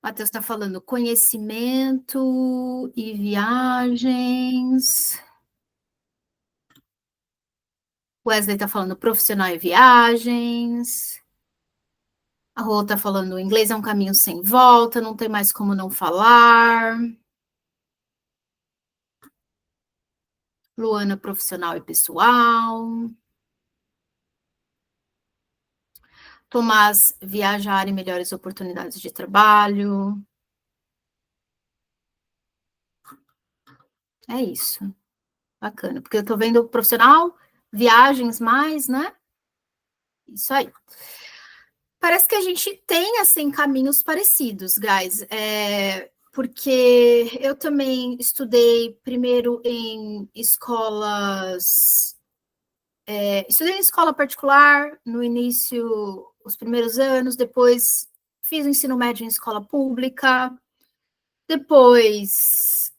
Matheus está falando conhecimento e viagens. Wesley está falando profissional e viagens. A Rô está falando inglês é um caminho sem volta, não tem mais como não falar. Luana, profissional e pessoal. Tomás, viajar e melhores oportunidades de trabalho. É isso. Bacana, porque eu tô vendo profissional, viagens mais, né? Isso aí. Parece que a gente tem, assim, caminhos parecidos, guys. Porque eu também estudei primeiro em escolas... estudei em escola particular, no início, os primeiros anos, depois fiz o ensino médio em escola pública, depois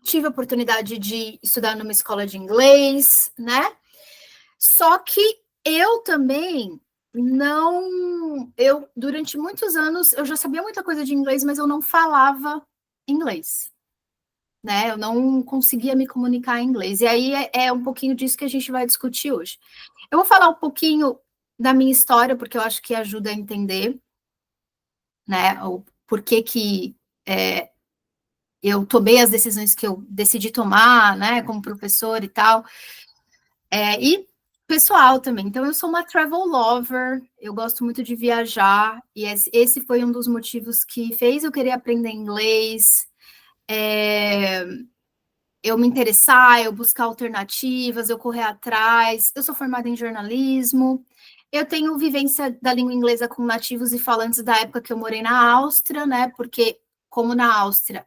tive a oportunidade de estudar numa escola de inglês, né? Só que eu também não... durante muitos anos, eu já sabia muita coisa de inglês, mas eu não falava inglês, né? Eu não conseguia me comunicar em inglês. E aí é um pouquinho disso que a gente vai discutir hoje. Eu vou falar um pouquinho da minha história, porque eu acho que ajuda a entender, né? O porquê que eu tomei as decisões que eu decidi tomar, né? Como professor e tal. E pessoal também. Então, eu sou uma travel lover, eu gosto muito de viajar, e esse foi um dos motivos que fez eu querer aprender inglês, eu me interessar, eu buscar alternativas, eu correr atrás. Eu sou formada em jornalismo, eu tenho vivência da língua inglesa com nativos e falantes da época que eu morei na Áustria, né? Porque, como na Áustria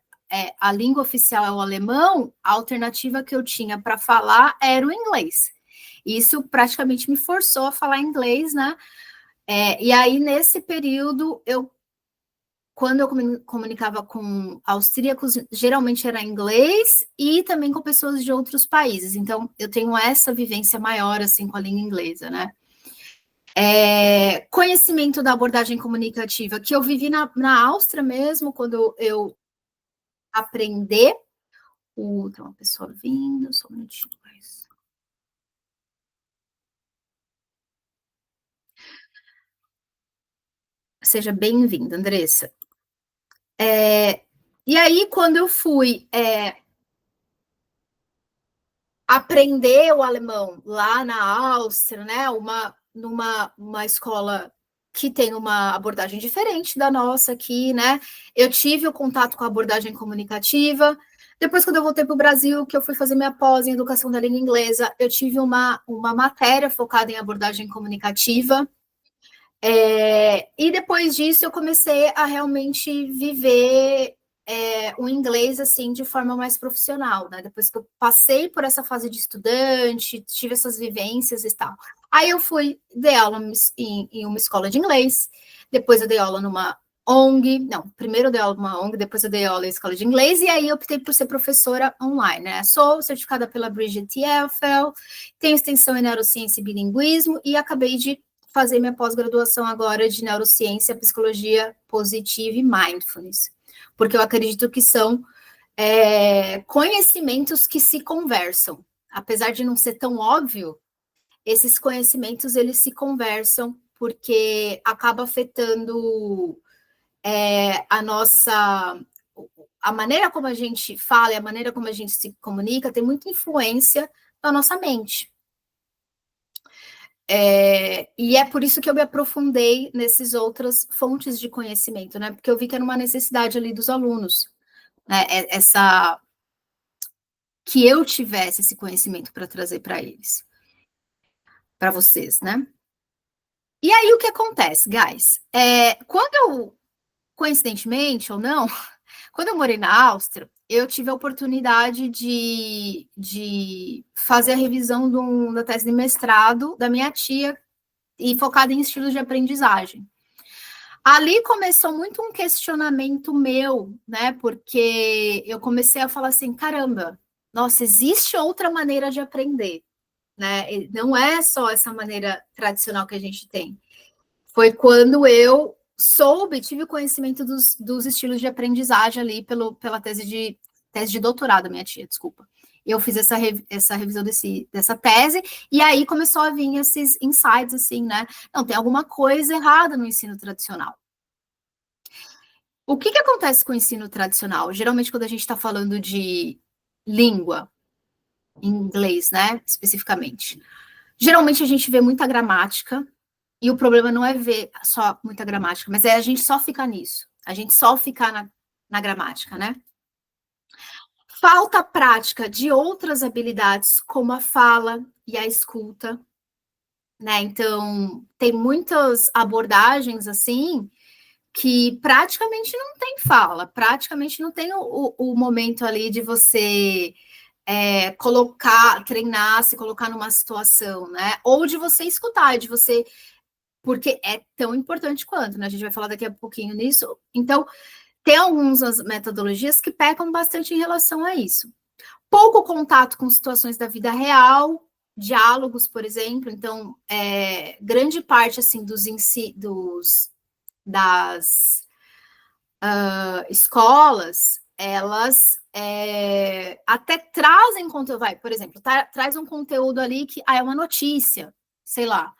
a língua oficial é o alemão, a alternativa que eu tinha para falar era o inglês. Isso praticamente me forçou a falar inglês, né? E aí, nesse período, quando eu comunicava com austríacos, geralmente era inglês e também com pessoas de outros países. Então, eu tenho essa vivência maior, assim, com a língua inglesa, né? Conhecimento da abordagem comunicativa, que eu vivi na Áustria mesmo, quando eu aprender. Tem uma pessoa vindo, só um minutinho mais. Seja bem-vinda, Andressa. E aí, quando eu fui aprender o alemão lá na Áustria, né, numa escola que tem uma abordagem diferente da nossa aqui, né, eu tive o contato com a abordagem comunicativa. Depois, quando eu voltei para o Brasil, que eu fui fazer minha pós em educação da língua inglesa, eu tive uma matéria focada em abordagem comunicativa. E depois disso eu comecei a realmente viver o inglês assim de forma mais profissional, né? Depois que eu passei por essa fase de estudante, tive essas vivências e tal. Aí eu dei aula em uma escola de inglês, depois eu dei aula numa ONG, não, primeiro eu dei aula numa ONG, depois eu dei aula em escola de inglês, e aí eu optei por ser professora online, né? Sou certificada pela Bridget Ellfel, tenho extensão em neurociência e bilinguismo, e acabei de fazer minha pós-graduação agora de neurociência, psicologia positiva e mindfulness, porque eu acredito que são conhecimentos que se conversam. Apesar de não ser tão óbvio, esses conhecimentos, eles se conversam, porque acaba afetando a maneira como a gente fala e a maneira como a gente se comunica tem muita influência na nossa mente. E é por isso que eu me aprofundei nessas outras fontes de conhecimento, né? Porque eu vi que era uma necessidade ali dos alunos, né? Que eu tivesse esse conhecimento para trazer para eles, para vocês, né? E aí o que acontece, guys? Quando eu, coincidentemente ou não, quando eu morei na Áustria, eu tive a oportunidade de fazer a revisão da tese de mestrado da minha tia, e focada em estilos de aprendizagem. Ali começou muito um questionamento meu, né? Porque eu comecei a falar assim, caramba, nossa, existe outra maneira de aprender, né? Não é só essa maneira tradicional que a gente tem. Foi quando eu tive conhecimento dos estilos de aprendizagem ali pela tese de doutorado, minha tia, desculpa. Eu fiz essa revisão dessa tese, e aí começou a vir esses insights, assim, né? Não, tem alguma coisa errada no ensino tradicional. O que acontece com o ensino tradicional? Geralmente, quando a gente está falando de língua, em inglês, né, especificamente, geralmente a gente vê muita gramática, e o problema não é ver só muita gramática, mas é a gente só ficar nisso. A gente só ficar na gramática, né? Falta prática de outras habilidades, como a fala e a escuta, né? Então, tem muitas abordagens assim que praticamente não tem fala, praticamente não tem o momento ali de você treinar, se colocar numa situação, né? Ou de você escutar, de você. Porque é tão importante quanto, né? A gente vai falar daqui a pouquinho nisso. Então, tem algumas metodologias que pecam bastante em relação a isso. Pouco contato com situações da vida real, diálogos, por exemplo. Então, grande parte assim das escolas, elas até trazem conteúdo, por exemplo, traz um conteúdo ali que é uma notícia, sei lá,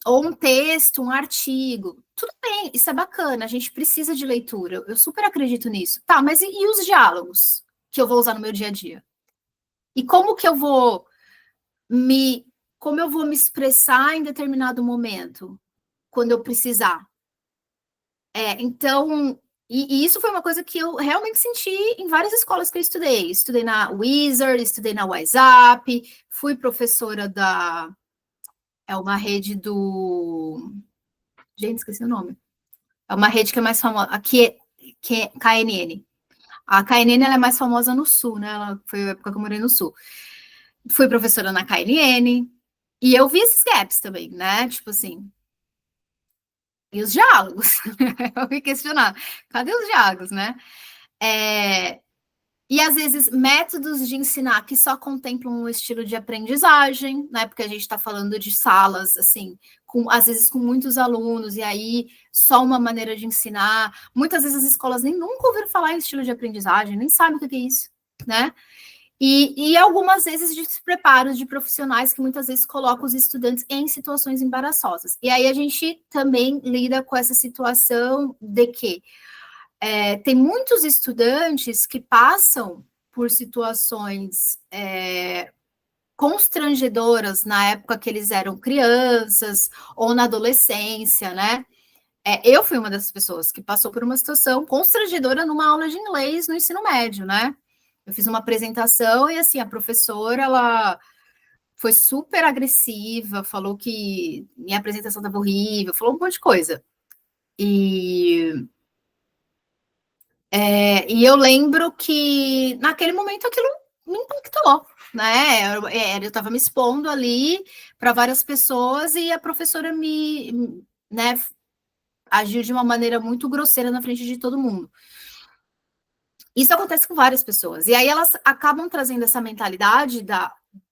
ou um texto, um artigo. Tudo bem, isso é bacana, a gente precisa de leitura, eu super acredito nisso. Tá, mas e os diálogos que eu vou usar no meu dia a dia? E como que eu vou como eu vou me expressar em determinado momento, quando eu precisar? Então, e isso foi uma coisa que eu realmente senti em várias escolas que eu estudei. Estudei na Wizard, estudei na WhatsApp, fui professora é uma rede do... Gente, esqueci o nome. É uma rede que é mais famosa, que é KNN. A KNN ela é mais famosa no Sul, né? Ela foi a época que eu morei no Sul. Fui professora na KNN, e eu vi esses gaps também, né? Tipo assim, e os diálogos? Eu me questionar, cadê os diálogos, né? E às vezes métodos de ensinar que só contemplam um estilo de aprendizagem, né? Porque a gente está falando de salas, assim, às vezes com muitos alunos, e aí só uma maneira de ensinar. Muitas vezes as escolas nem nunca ouviram falar em estilo de aprendizagem, nem sabem o que é isso, né? E algumas vezes despreparos de profissionais que muitas vezes colocam os estudantes em situações embaraçosas. E aí a gente também lida com essa situação de que tem muitos estudantes que passam por situações constrangedoras na época que eles eram crianças ou na adolescência, né? Eu fui uma dessas pessoas que passou por uma situação constrangedora numa aula de inglês no ensino médio, né? Eu fiz uma apresentação e, assim, a professora, ela foi super agressiva, falou que minha apresentação estava horrível, falou um monte de coisa. E eu lembro que, naquele momento, aquilo me impactou, né? Eu estava me expondo ali para várias pessoas e a professora né, agiu de uma maneira muito grosseira na frente de todo mundo. Isso acontece com várias pessoas. E aí elas acabam trazendo essa mentalidade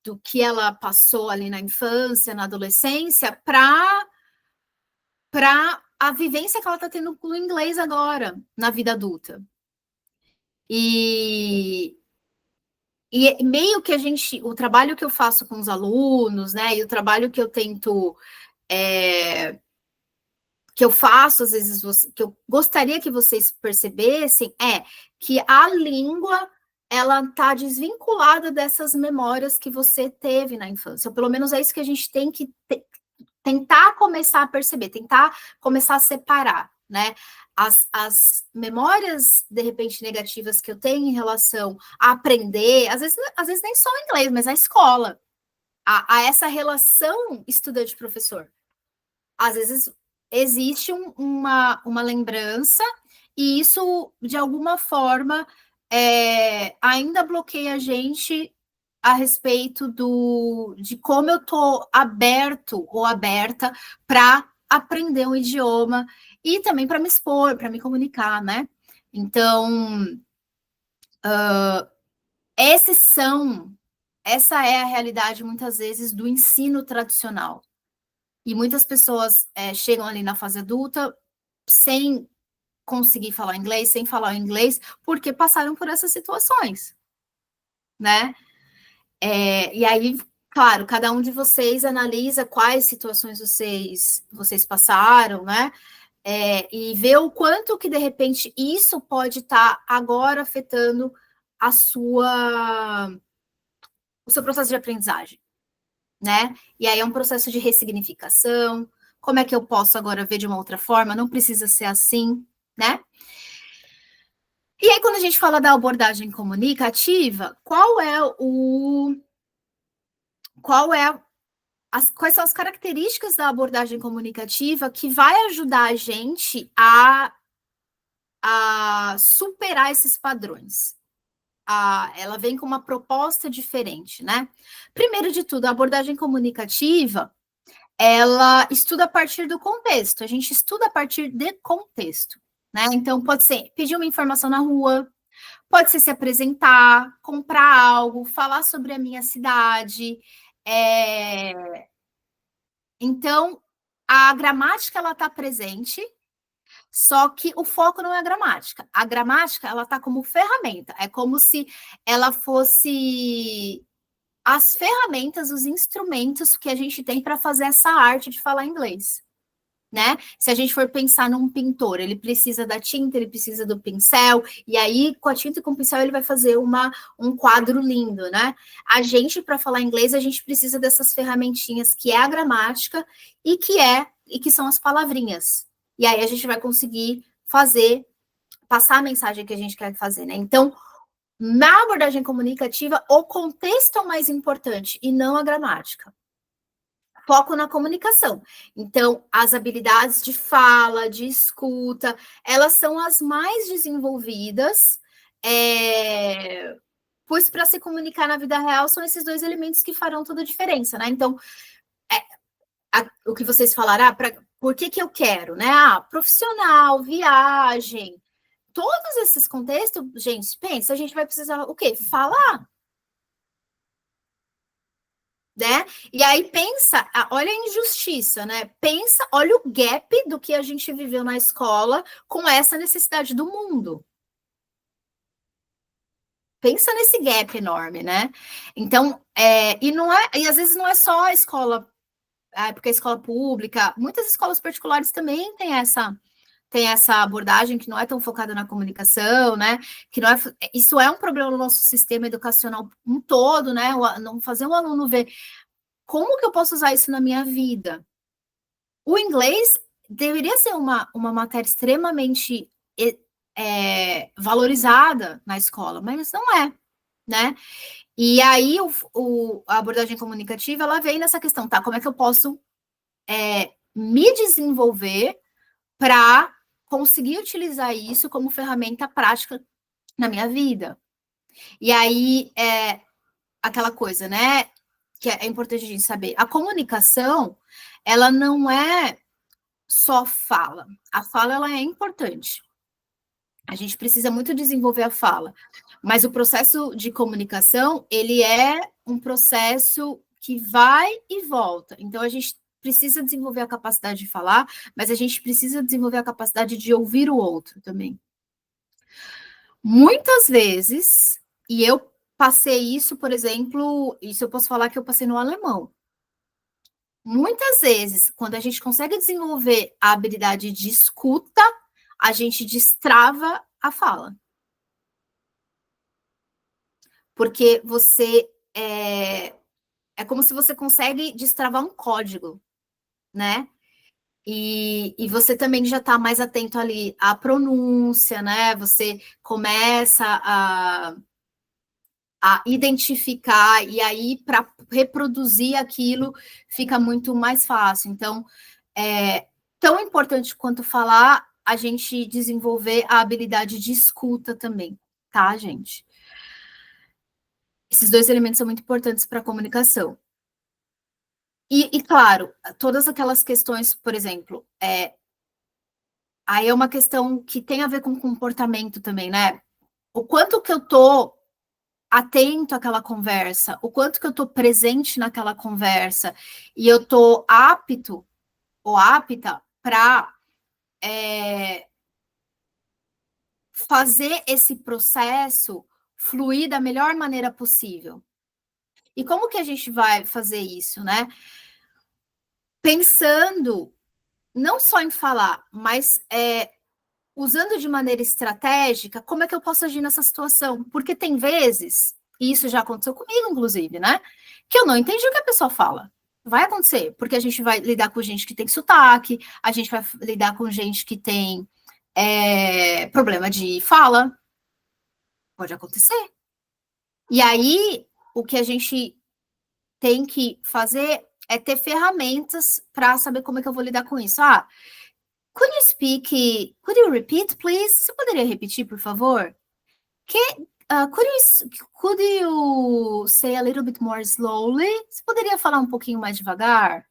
do que ela passou ali na infância, na adolescência, para a vivência que ela está tendo com o inglês agora, na vida adulta. E meio que o trabalho que eu faço com os alunos, né, e o trabalho que eu tento, que eu faço, às vezes, que eu gostaria que vocês percebessem, que a língua, ela está desvinculada dessas memórias que você teve na infância. Ou pelo menos é isso que a gente tem que tentar começar a perceber, tentar começar a separar, né? As memórias, de repente, negativas que eu tenho em relação a aprender, às vezes nem só o inglês, mas a escola, a essa relação estudante-professor. Às vezes existe uma lembrança e isso, de alguma forma, ainda bloqueia a gente a respeito de como eu estou aberto ou aberta para aprender um idioma e também para me expor, para me comunicar, né? Então, essa é a realidade, muitas vezes, do ensino tradicional. E muitas pessoas chegam ali na fase adulta sem conseguir falar inglês, sem falar inglês, porque passaram por essas situações, né? E aí, claro, cada um de vocês analisa quais situações vocês passaram, né? E vê o quanto que, de repente, isso pode estar agora afetando o seu processo de aprendizagem, né? E aí é um processo de ressignificação. Como é que eu posso agora ver de uma outra forma? Não precisa ser assim, né? E aí, quando a gente fala da abordagem comunicativa, quais são as características da abordagem comunicativa que vai ajudar a gente a superar esses padrões? Ela vem com uma proposta diferente, né? Primeiro de tudo, a abordagem comunicativa, ela estuda a partir do contexto. A gente estuda a partir de contexto, né? Então, pode ser pedir uma informação na rua, pode ser se apresentar, comprar algo, falar sobre a minha cidade. Então, a gramática, ela está presente, só que o foco não é a gramática. A gramática, ela está como ferramenta. É como se ela fosse as ferramentas, os instrumentos que a gente tem para fazer essa arte de falar inglês, né? Se a gente for pensar num pintor, ele precisa da tinta, ele precisa do pincel, e aí com a tinta e com o pincel ele vai fazer um quadro lindo, né? A gente, para falar inglês, a gente precisa dessas ferramentinhas que é a gramática e que são as palavrinhas. E aí a gente vai conseguir passar a mensagem que a gente quer fazer, né? Então, na abordagem comunicativa, o contexto é o mais importante e não a gramática. Foco na comunicação. Então, as habilidades de fala, de escuta, elas são as mais desenvolvidas, pois para se comunicar na vida real são esses dois elementos que farão toda a diferença, né? Então, o que vocês falaram, por que eu quero, né? Profissional, viagem, todos esses contextos, gente, pensa, a gente vai precisar o quê? Falar. Né? E aí pensa, olha a injustiça, né? Pensa, olha o gap do que a gente viveu na escola com essa necessidade do mundo. Pensa nesse gap enorme, né? Então, e às vezes não é só a escola, porque a escola pública, muitas escolas particulares também tem essa abordagem que não é tão focada na comunicação, né? Que não isso é um problema no nosso sistema educacional um todo, né? Não fazer o aluno ver como que eu posso usar isso na minha vida. O inglês deveria ser uma matéria extremamente valorizada na escola, mas não é, né? E aí a abordagem comunicativa, ela vem nessa questão, tá? Como é que eu posso me desenvolver para conseguir utilizar isso como ferramenta prática na minha vida? E aí, aquela coisa, né? Que é importante a gente saber. A comunicação, ela não é só fala. A fala, ela é importante. A gente precisa muito desenvolver a fala. Mas o processo de comunicação, ele é um processo que vai e volta. Então, a gente precisa desenvolver a capacidade de falar, mas a gente precisa desenvolver a capacidade de ouvir o outro também. Muitas vezes, e eu passei isso, por exemplo, isso eu posso falar que eu passei no alemão. Muitas vezes, quando a gente consegue desenvolver a habilidade de escuta, a gente destrava a fala. Porque você é como se você consegue destravar um código, né? E você também já está mais atento ali à pronúncia, né? Você começa a identificar, e aí para reproduzir aquilo fica muito mais fácil. Então, tão importante quanto falar, a gente desenvolver a habilidade de escuta também, tá, gente? Esses dois elementos são muito importantes para a comunicação. E, claro, todas aquelas questões, por exemplo, aí é uma questão que tem a ver com comportamento também, né? O quanto que eu tô atento àquela conversa, o quanto que eu tô presente naquela conversa, e eu tô apto ou apta para fazer esse processo fluir da melhor maneira possível. E como que a gente vai fazer isso, né? Pensando não só em falar, mas usando de maneira estratégica, como é que eu posso agir nessa situação? Porque tem vezes, e isso já aconteceu comigo, inclusive, né? Que eu não entendi o que a pessoa fala. Vai acontecer, porque a gente vai lidar com gente que tem sotaque, a gente vai lidar com gente que tem problema de fala. Pode acontecer. E aí, o que a gente tem que fazer é ter ferramentas para saber como é que eu vou lidar com isso. Could you repeat, please? Você poderia repetir, por favor? Could you say a little bit more slowly? Você poderia falar um pouquinho mais devagar?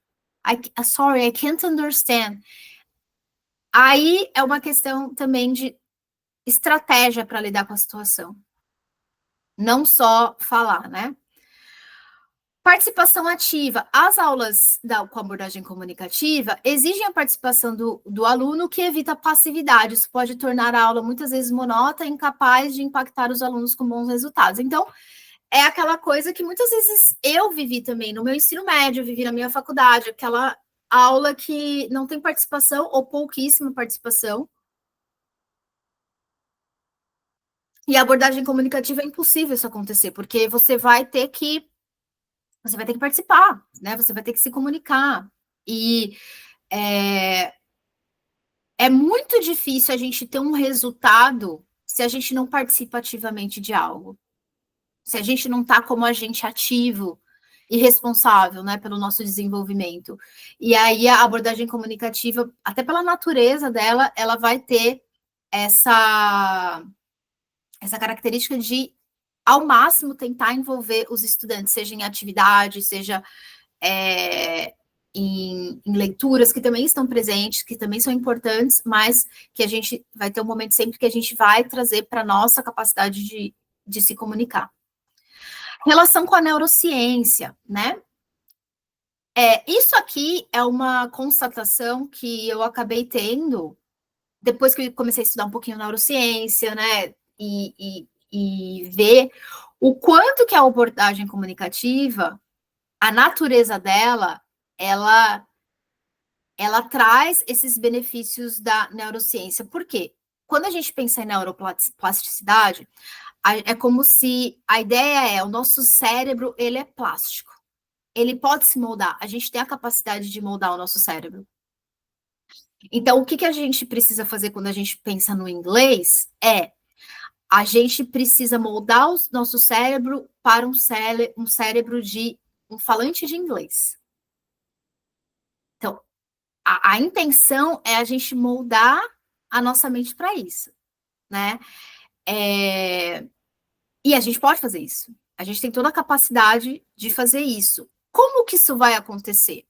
Sorry, I can't understand. Aí é uma questão também de estratégia para lidar com a situação. Não só falar, né? Participação ativa. As aulas com abordagem comunicativa exigem a participação do aluno, que evita a passividade. Isso pode tornar a aula muitas vezes monótona e incapaz de impactar os alunos com bons resultados. Então, é aquela coisa que muitas vezes eu vivi também no meu ensino médio, vivi na minha faculdade, aquela aula que não tem participação ou pouquíssima participação. E a abordagem comunicativa é impossível isso acontecer, porque você vai ter que participar, né? Você vai ter que se comunicar. E é muito difícil a gente ter um resultado se a gente não participa ativamente de algo. Se a gente não está como agente ativo e responsável, né, pelo nosso desenvolvimento. E aí a abordagem comunicativa, até pela natureza dela, ela vai ter essa característica de, ao máximo, tentar envolver os estudantes, seja em atividade, seja em leituras que também estão presentes, que também são importantes, mas que a gente vai ter um momento sempre que a gente vai trazer para a nossa capacidade de se comunicar. Relação com a neurociência, né? Isso aqui é uma constatação que eu acabei tendo depois que eu comecei a estudar um pouquinho neurociência, né? E ver o quanto que a abordagem comunicativa, a natureza dela, ela traz esses benefícios da neurociência. Por quê? Quando a gente pensa em neuroplasticidade, é como se a ideia o nosso cérebro, ele é plástico. Ele pode se moldar. A gente tem a capacidade de moldar o nosso cérebro. Então, o que a gente precisa fazer quando a gente pensa no inglês a gente precisa moldar o nosso cérebro para um cérebro de um falante de inglês. Então, a intenção é a gente moldar a nossa mente para isso, né? E a gente pode fazer isso. A gente tem toda a capacidade de fazer isso. Como que isso vai acontecer?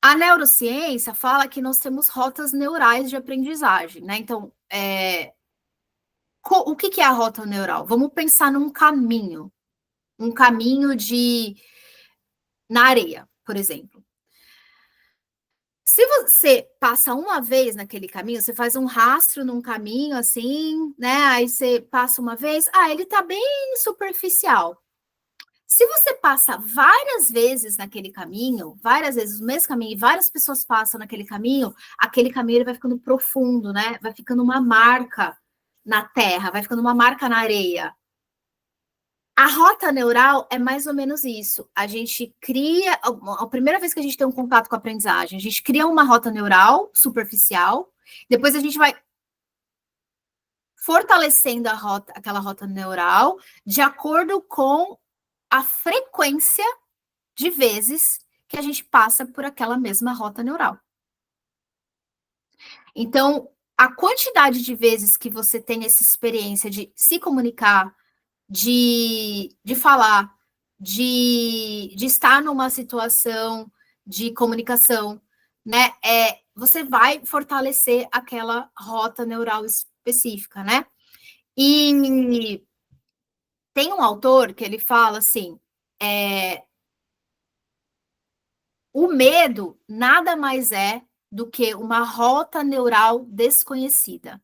A neurociência fala que nós temos rotas neurais de aprendizagem, né? Então, o que é a rota neural? Vamos pensar num caminho. Um caminho na areia, por exemplo. Se você passa uma vez naquele caminho, você faz um rastro num caminho assim, né? Aí você passa uma vez, ele tá bem superficial. Se você passa várias vezes naquele caminho, várias vezes no mesmo caminho, e várias pessoas passam naquele caminho, aquele caminho ele vai ficando profundo, né? Vai ficando uma marca na terra, vai ficando uma marca na areia. A rota neural é mais ou menos isso. A gente cria, a primeira vez que a gente tem um contato com a aprendizagem, a gente cria uma rota neural superficial, depois a gente vai fortalecendo aquela rota neural de acordo com a frequência de vezes que a gente passa por aquela mesma rota neural. Então, a quantidade de vezes que você tem essa experiência de se comunicar, de falar, de estar numa situação de comunicação, né? Você vai fortalecer aquela rota neural específica, né? E tem um autor que ele fala assim, O medo nada mais é do que uma rota neural desconhecida.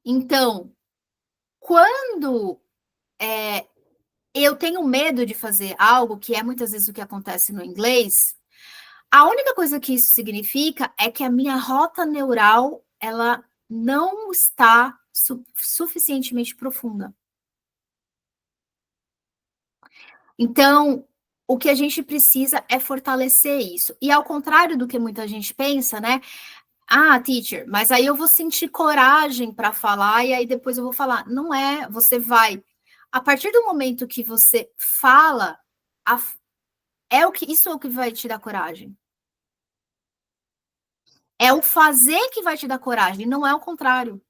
Então, quando eu tenho medo de fazer algo, que é muitas vezes o que acontece no inglês, a única coisa que isso significa é que a minha rota neural, ela não está suficientemente profunda. Então, o que a gente precisa é fortalecer isso. E ao contrário do que muita gente pensa, né? Ah, teacher, mas aí eu vou sentir coragem para falar e aí depois eu vou falar. Não é, você vai. A partir do momento que você fala, a, é o que isso é o que vai te dar coragem. É o fazer que vai te dar coragem, não é o contrário.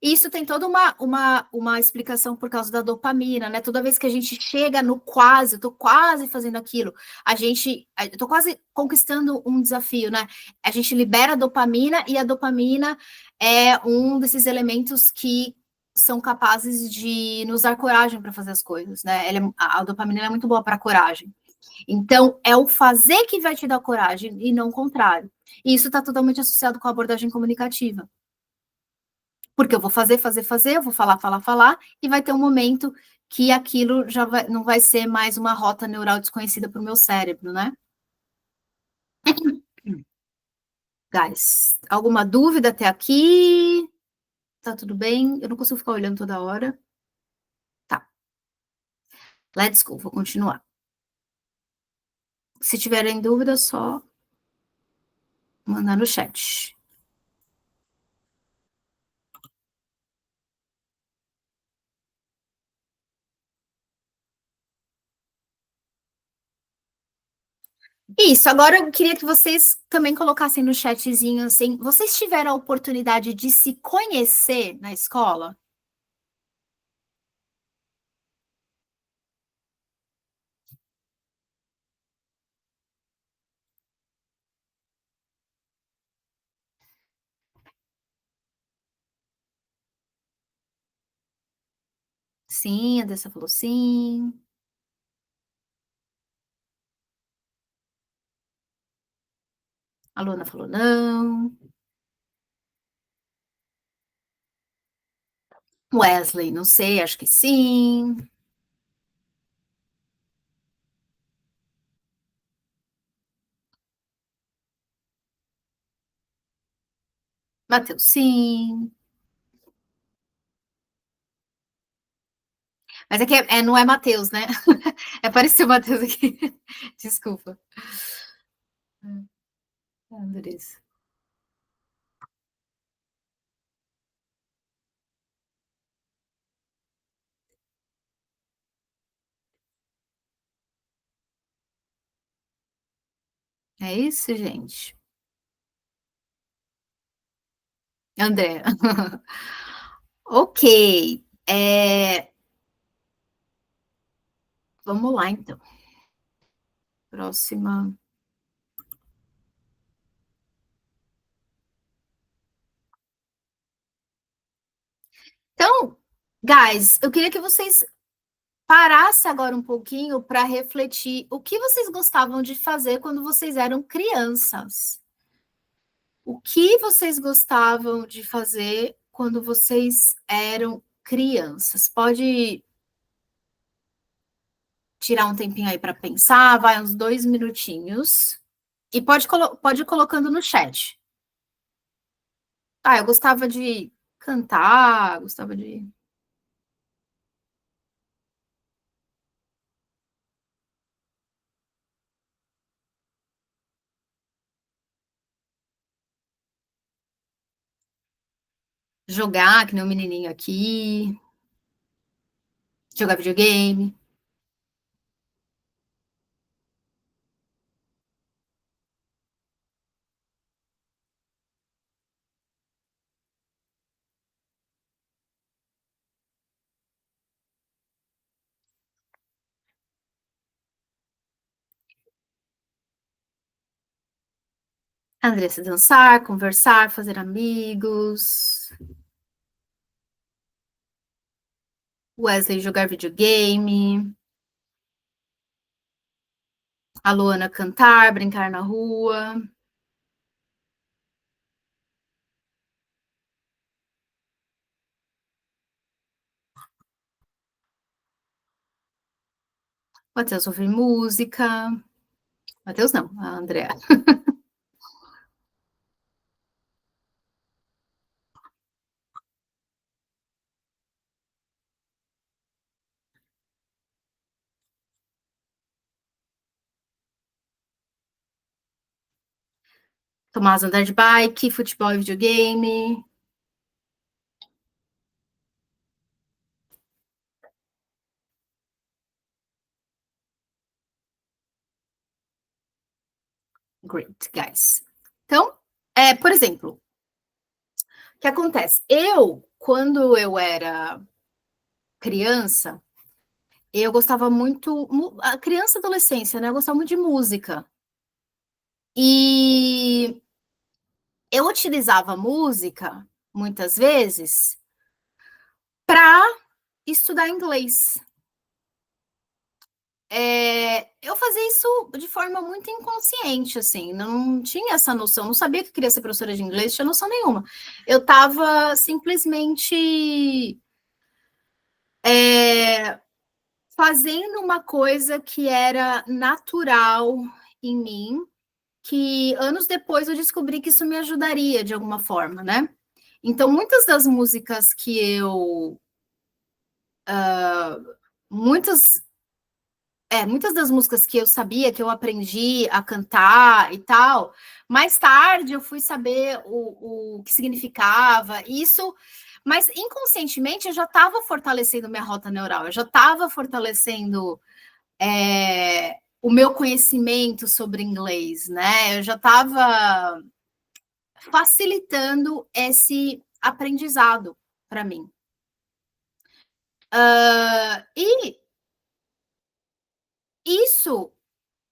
Isso tem toda uma explicação por causa da dopamina, né? Toda vez que a gente chega no quase, eu tô quase fazendo aquilo, eu tô quase conquistando um desafio, né? A gente libera a dopamina e a dopamina é um desses elementos que são capazes de nos dar coragem para fazer as coisas, né? A dopamina é muito boa para coragem. Então, é o fazer que vai te dar coragem e não o contrário. E isso está totalmente associado com a abordagem comunicativa. Porque eu vou fazer, fazer, fazer, eu vou falar, falar, falar, e vai ter um momento que aquilo não vai ser mais uma rota neural desconhecida para o meu cérebro, né? Guys, alguma dúvida até aqui? Tá tudo bem? Eu não consigo ficar olhando toda hora. Tá. Let's go, vou continuar. Se tiverem dúvida, só mandar no chat. Isso, agora eu queria que vocês também colocassem no chatzinho assim, vocês tiveram a oportunidade de se conhecer na escola? Sim, a Andressa falou sim. A Luna falou não. Wesley, não sei, acho que sim. Matheus, sim. Mas é que não é Matheus, né? É apareceu Matheus aqui. Desculpa. Andressa. É isso, gente. André. Ok. Vamos lá, então. Próxima. Então, guys, eu queria que vocês parassem agora um pouquinho para refletir o que vocês gostavam de fazer quando vocês eram crianças. O que vocês gostavam de fazer quando vocês eram crianças? Pode tirar um tempinho aí para pensar, vai uns 2 minutinhos. E pode ir colocando no chat. Ah, eu gostava de cantar, gostava de jogar, que nem o menininho aqui, jogar videogame. Andressa dançar, conversar, fazer amigos. Wesley jogar videogame. A Luana cantar, brincar na rua. Matheus ouvir música. Matheus não, a Andrea. Tomás andar de bike, futebol e videogame. Great, guys. Então, por exemplo, o que acontece? Quando eu era criança, eu gostava muito, a criança e adolescência, né? Eu gostava muito de música. E eu utilizava a música, muitas vezes, para estudar inglês. Eu fazia isso de forma muito inconsciente, assim, não tinha essa noção, não sabia que eu queria ser professora de inglês, não tinha noção nenhuma. Eu estava simplesmente fazendo uma coisa que era natural em mim, que anos depois eu descobri que isso me ajudaria de alguma forma, né? Então, muitas das músicas que eu. Muitas muitas das músicas que eu sabia, que eu aprendi a cantar e tal, mais tarde eu fui saber o que significava, isso, mas inconscientemente eu já estava fortalecendo minha rota neural, eu já estava fortalecendo o meu conhecimento sobre inglês, né? Eu já estava facilitando esse aprendizado para mim. E isso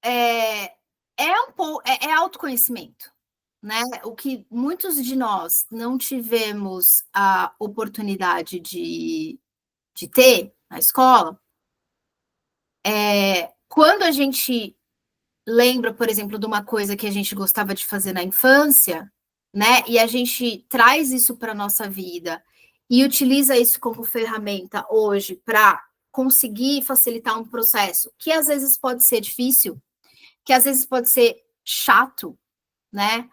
um pouco autoconhecimento, né? O que muitos de nós não tivemos a oportunidade de ter na escola, quando a gente lembra, por exemplo, de uma coisa que a gente gostava de fazer na infância, né? E a gente traz isso para a nossa vida e utiliza isso como ferramenta hoje para conseguir facilitar um processo que às vezes pode ser difícil, que às vezes pode ser chato, né?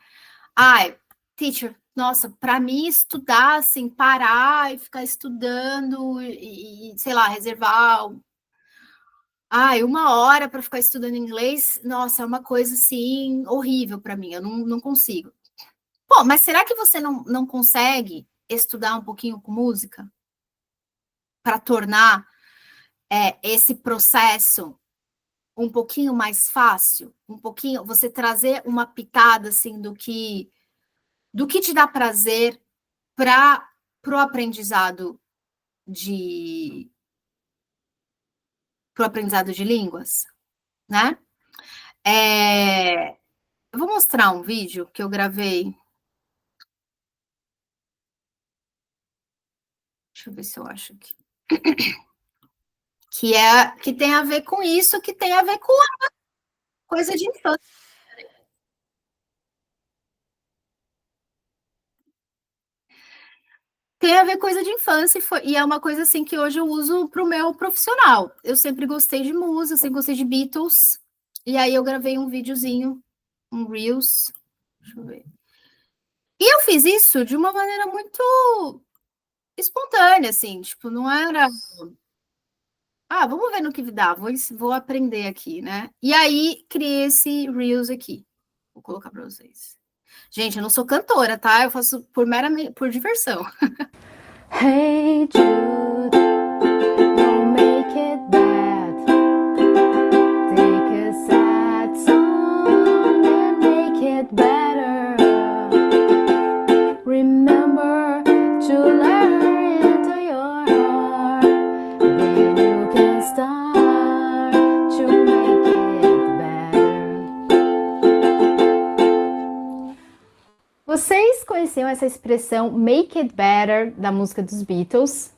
Ai, teacher, nossa, para mim estudar, assim, parar e ficar estudando sei lá, reservar uma hora para ficar estudando inglês, nossa, é uma coisa, assim, horrível para mim, eu não consigo. Pô, mas será que você não consegue estudar um pouquinho com música? Para tornar esse processo um pouquinho mais fácil? Um pouquinho, você trazer uma pitada, assim, do que te dá prazer para o aprendizado de línguas, né? Eu vou mostrar um vídeo que eu gravei. Deixa eu ver se eu acho aqui. Que tem a ver com isso, que tem a ver com a coisa de infância. Tem a ver coisa de infância e é uma coisa assim que hoje eu uso para o meu profissional. Eu sempre gostei de música, sempre gostei de Beatles, e aí eu gravei um videozinho, um Reels. Deixa eu ver. E eu fiz isso de uma maneira muito espontânea, assim, tipo, não era. Vamos ver no que dá, vou aprender aqui, né? E aí criei esse Reels aqui. Vou colocar para vocês. Gente, eu não sou cantora, tá? Eu faço por diversão. Hey Jude, don't make it bad. Take a sad song and make it better. Remember to let her into your heart. Then you can start to make it better. Vocês conheciam essa expressão make it better da música dos Beatles?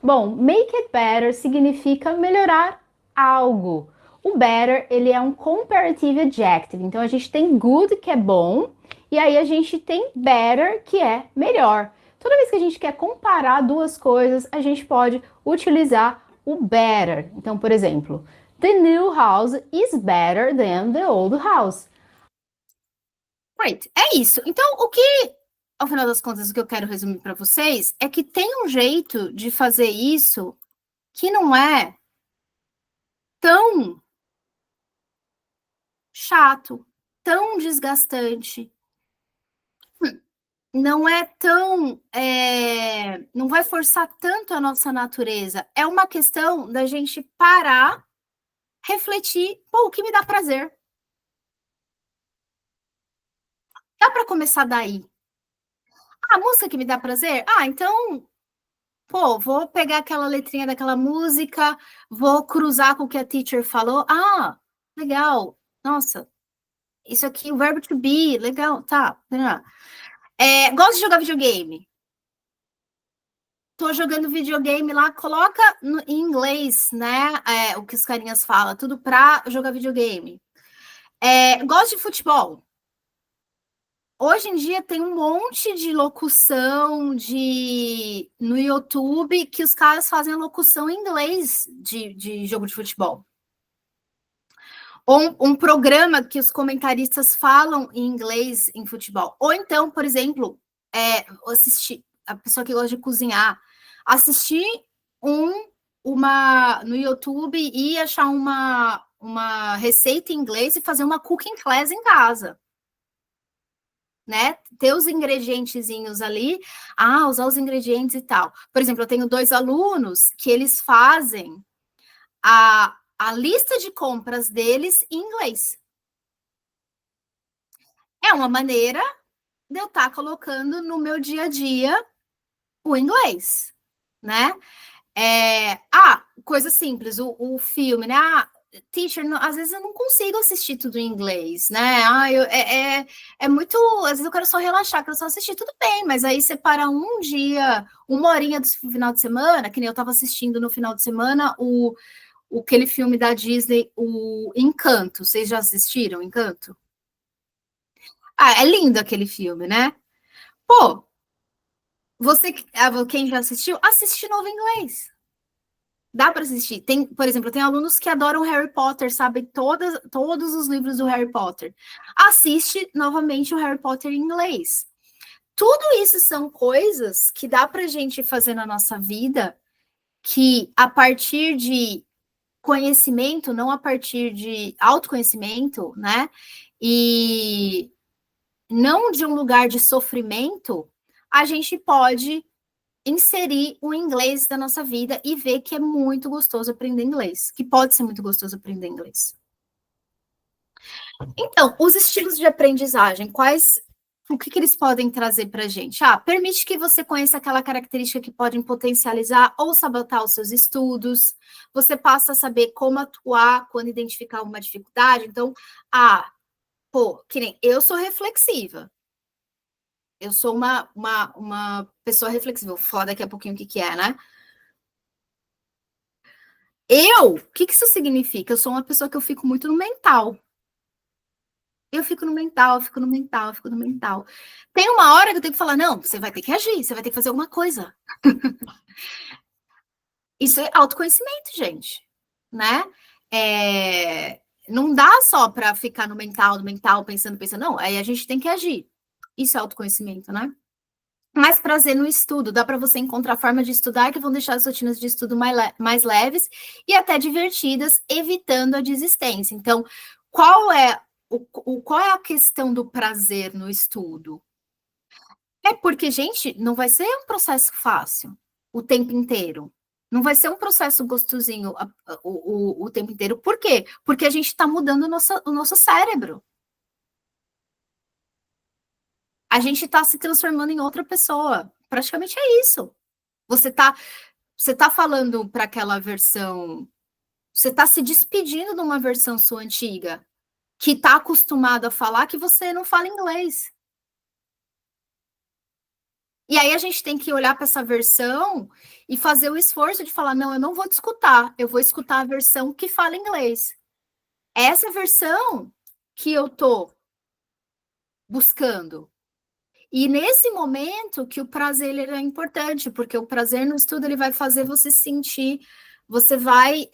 Bom, make it better significa melhorar algo O better, ele é um comparative adjective. Então, a gente tem good, que é bom, e aí a gente tem better, que é melhor. Toda vez que a gente quer comparar duas coisas, a gente pode utilizar o better. Então, por exemplo, the new house is better than the old house. Great. É isso. Então, ao final das contas, o que eu quero resumir para vocês é que tem um jeito de fazer isso que não é tão chato, tão desgastante, não é tão. Não vai forçar tanto a nossa natureza. É uma questão da gente parar, refletir, pô, o que me dá prazer? Dá para começar daí. A música que me dá prazer? Ah, então, pô, vou pegar aquela letrinha daquela música, vou cruzar com o que a teacher falou. Ah, legal. Nossa, isso aqui, o verbo to be, legal, tá. Gosto de jogar videogame. Tô jogando videogame lá, coloca em inglês, né? O que os carinhas falam, tudo pra jogar videogame. Gosto de futebol. Hoje em dia tem um monte de locução no YouTube que os caras fazem a locução em inglês de jogo de futebol. Ou um programa que os comentaristas falam em inglês em futebol. Ou então, por exemplo, assistir a pessoa que gosta de cozinhar, assistir no YouTube e achar uma receita em inglês e fazer uma cooking class em casa. Né? Ter os ingredientezinhos ali, usar os ingredientes e tal. Por exemplo, eu tenho 2 alunos que eles fazem a lista de compras deles em inglês. É uma maneira de eu estar colocando no meu dia a dia o inglês, né? Coisa simples, o filme, né? Teacher, às vezes eu não consigo assistir tudo em inglês, né? É muito. Às vezes eu quero só relaxar, quero só assistir, tudo bem, mas aí separa um dia, uma horinha do final de semana, que nem eu estava assistindo no final de semana aquele filme da Disney, o Encanto. Vocês já assistiram Encanto? É lindo aquele filme, né? Pô, quem já assistiu, assiste de novo em inglês. Dá para assistir. Por exemplo, tem alunos que adoram Harry Potter, sabem todos os livros do Harry Potter. Assiste novamente o Harry Potter em inglês. Tudo isso são coisas que dá para a gente fazer na nossa vida, que a partir de conhecimento, não a partir de autoconhecimento, né? E não de um lugar de sofrimento, a gente pode inserir o inglês da nossa vida e ver que é muito gostoso aprender inglês, que pode ser muito gostoso aprender inglês. Então, os estilos de aprendizagem, o que eles podem trazer para a gente? Permite que você conheça aquela característica que podem potencializar ou sabotar os seus estudos. Você passa a saber como atuar quando identificar uma dificuldade. Então, que nem eu sou reflexiva. Eu sou uma pessoa reflexiva. Vou falar daqui a pouquinho o que é, né? O que isso significa? Eu sou uma pessoa que eu fico muito no mental. Eu fico no mental, fico no mental, fico no mental. Tem uma hora que eu tenho que falar, não, você vai ter que agir, você vai ter que fazer alguma coisa. Isso é autoconhecimento, gente, né? Não dá só para ficar no mental, pensando, não, aí a gente tem que agir. Isso é autoconhecimento, né? Mais prazer no estudo, dá para você encontrar formas de estudar que vão deixar as rotinas de estudo mais leves e até divertidas, evitando a desistência. Então, qual é a questão do prazer no estudo? É porque, gente, não vai ser um processo fácil o tempo inteiro. Não vai ser um processo gostosinho o tempo inteiro. Por quê? Porque a gente está mudando o nosso cérebro. A gente está se transformando em outra pessoa. Praticamente é isso. Você está falando para aquela versão. Você está se despedindo de uma versão sua antiga, que está acostumado a falar que você não fala inglês. E aí a gente tem que olhar para essa versão e fazer o esforço de falar, não, eu não vou te escutar, eu vou escutar a versão que fala inglês. essa versão que eu tô buscando. E nesse momento que o prazer ele é importante, porque o prazer no estudo ele vai fazer você sentir, você vai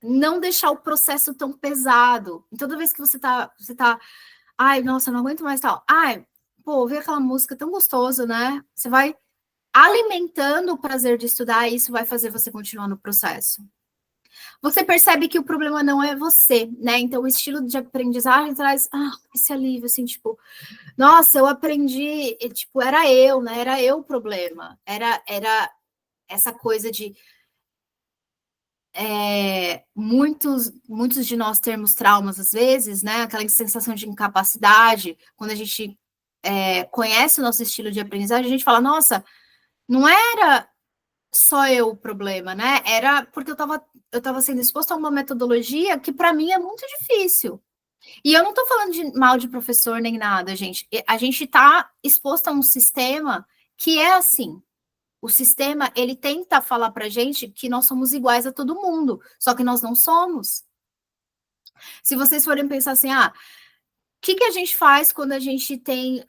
não deixar o processo tão pesado. E toda vez que você tá, ai, nossa, não aguento mais tal. Ai, pô, ouvir aquela música tão gostosa, né? Você vai alimentando o prazer de estudar e isso vai fazer você continuar no processo. Você percebe que o problema não é você, né? Então, o estilo de aprendizagem traz esse alívio, assim, tipo, nossa, eu aprendi, tipo, era eu, né? Era eu o problema. Era essa coisa de muitos de nós termos traumas às vezes, né? Aquela sensação de incapacidade, quando a gente conhece o nosso estilo de aprendizagem, a gente fala, nossa, não era só eu o problema, né? Era porque eu estava sendo exposta a uma metodologia que para mim é muito difícil. E eu não estou falando de mal de professor nem nada, gente. A gente está exposto a um sistema que é assim. O sistema, ele tenta falar para a gente que nós somos iguais a todo mundo, só que nós não somos. Se vocês forem pensar assim, que a gente faz quando a gente tem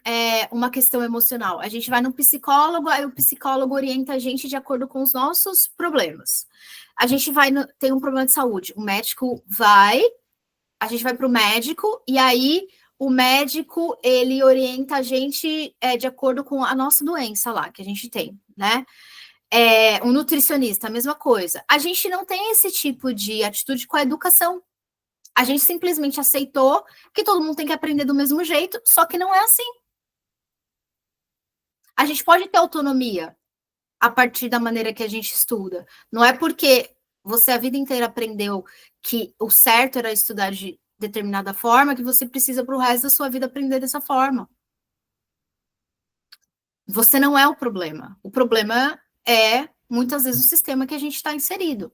uma questão emocional? A gente vai no psicólogo, aí o psicólogo orienta a gente de acordo com os nossos problemas. A gente tem um problema de saúde, a gente vai para o médico, e aí o médico, ele orienta a gente de acordo com a nossa doença lá, que a gente tem, né? Um nutricionista, a mesma coisa. A gente não tem esse tipo de atitude com a educação. A gente simplesmente aceitou que todo mundo tem que aprender do mesmo jeito, só que não é assim. A gente pode ter autonomia a partir da maneira que a gente estuda. Não é porque você a vida inteira aprendeu que o certo era estudar de determinada forma que você precisa para o resto da sua vida aprender dessa forma. Você não é o problema. O problema é, muitas vezes, o sistema que a gente está inserido.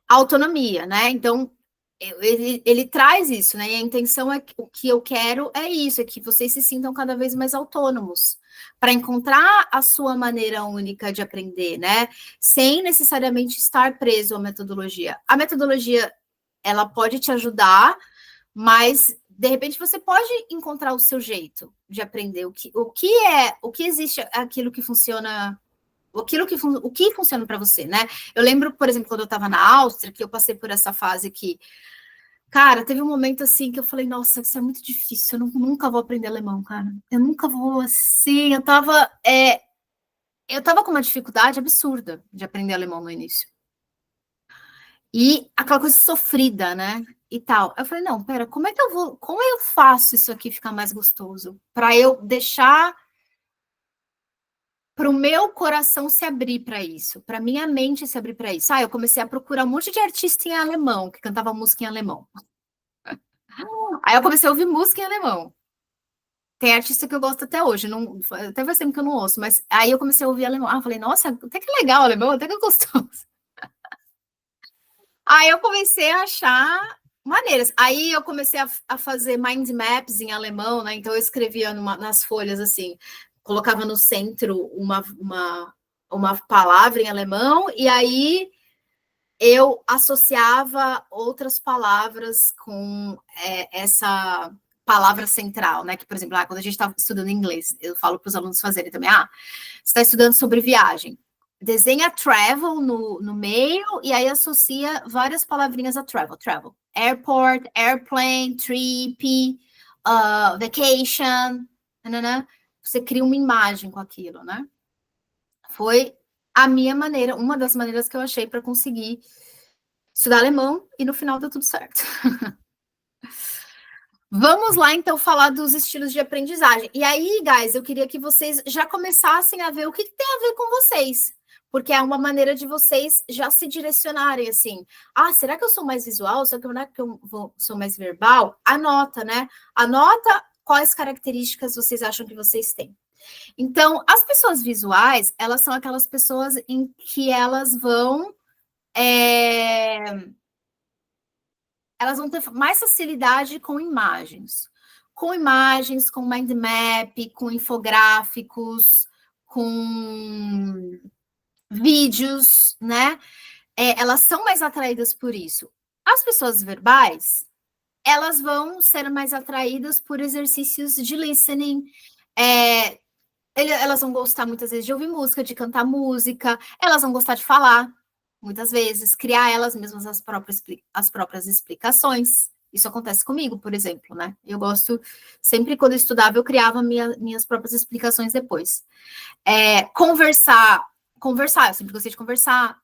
Autonomia, né? Então, ele traz isso, né? E a intenção é que o que eu quero é isso, é que vocês se sintam cada vez mais autônomos para encontrar a sua maneira única de aprender, né? Sem necessariamente estar preso à metodologia. A metodologia, ela pode te ajudar, mas de repente você pode encontrar o seu jeito de aprender o que existe, aquilo que funciona, o que funciona para você, né? Eu lembro, por exemplo, quando eu estava na Áustria, que eu passei por essa fase que, cara, teve um momento assim que eu falei, nossa, isso é muito difícil, eu nunca vou aprender alemão, cara. Eu nunca vou assim, eu tava com uma dificuldade absurda de aprender alemão no início. E aquela coisa sofrida, né? E tal. Eu falei, não, pera, como eu faço isso aqui ficar mais gostoso? Para eu deixar para o meu coração se abrir para isso, para minha mente se abrir para isso. Eu comecei a procurar um monte de artista em alemão, que cantava música em alemão. Aí eu comecei a ouvir música em alemão. Tem artista que eu gosto até hoje, não, até vai ser que eu não ouço, mas aí eu comecei a ouvir alemão. Eu falei, nossa, até que legal o alemão, até que é gostoso. Aí eu comecei a achar maneiras. Aí eu comecei a fazer mind maps em alemão, né? Então eu escrevia nas folhas assim, colocava no centro uma palavra em alemão, e aí eu associava outras palavras com essa palavra central, né? Que, por exemplo, quando a gente está estudando inglês, eu falo para os alunos fazerem também, você está estudando sobre viagem. Desenha travel no meio e aí associa várias palavrinhas a travel. Travel. Airport, airplane, trip, vacation. Nanana. Você cria uma imagem com aquilo, né? Foi a minha maneira, uma das maneiras que eu achei para conseguir estudar alemão e no final deu tudo certo. Vamos lá, então, falar dos estilos de aprendizagem. E aí, guys, eu queria que vocês já começassem a ver o que tem a ver com vocês. Porque é uma maneira de vocês já se direcionarem, assim. Será que eu sou mais visual? Será que eu sou mais verbal? Anota, né? Anota quais características vocês acham que vocês têm. Então, as pessoas visuais, elas são aquelas pessoas em que elas vão ter mais facilidade com imagens, com mind map, com infográficos, com vídeos, né? elas são mais atraídas por isso. As pessoas verbais, elas vão ser mais atraídas por exercícios de listening, elas vão gostar muitas vezes de ouvir música, de cantar música, elas vão gostar de falar, muitas vezes, criar elas mesmas as próprias explicações. Isso acontece comigo, por exemplo, né? Eu gosto, sempre quando eu estudava, eu criava minhas próprias explicações depois. Conversar, eu sempre gostei de conversar.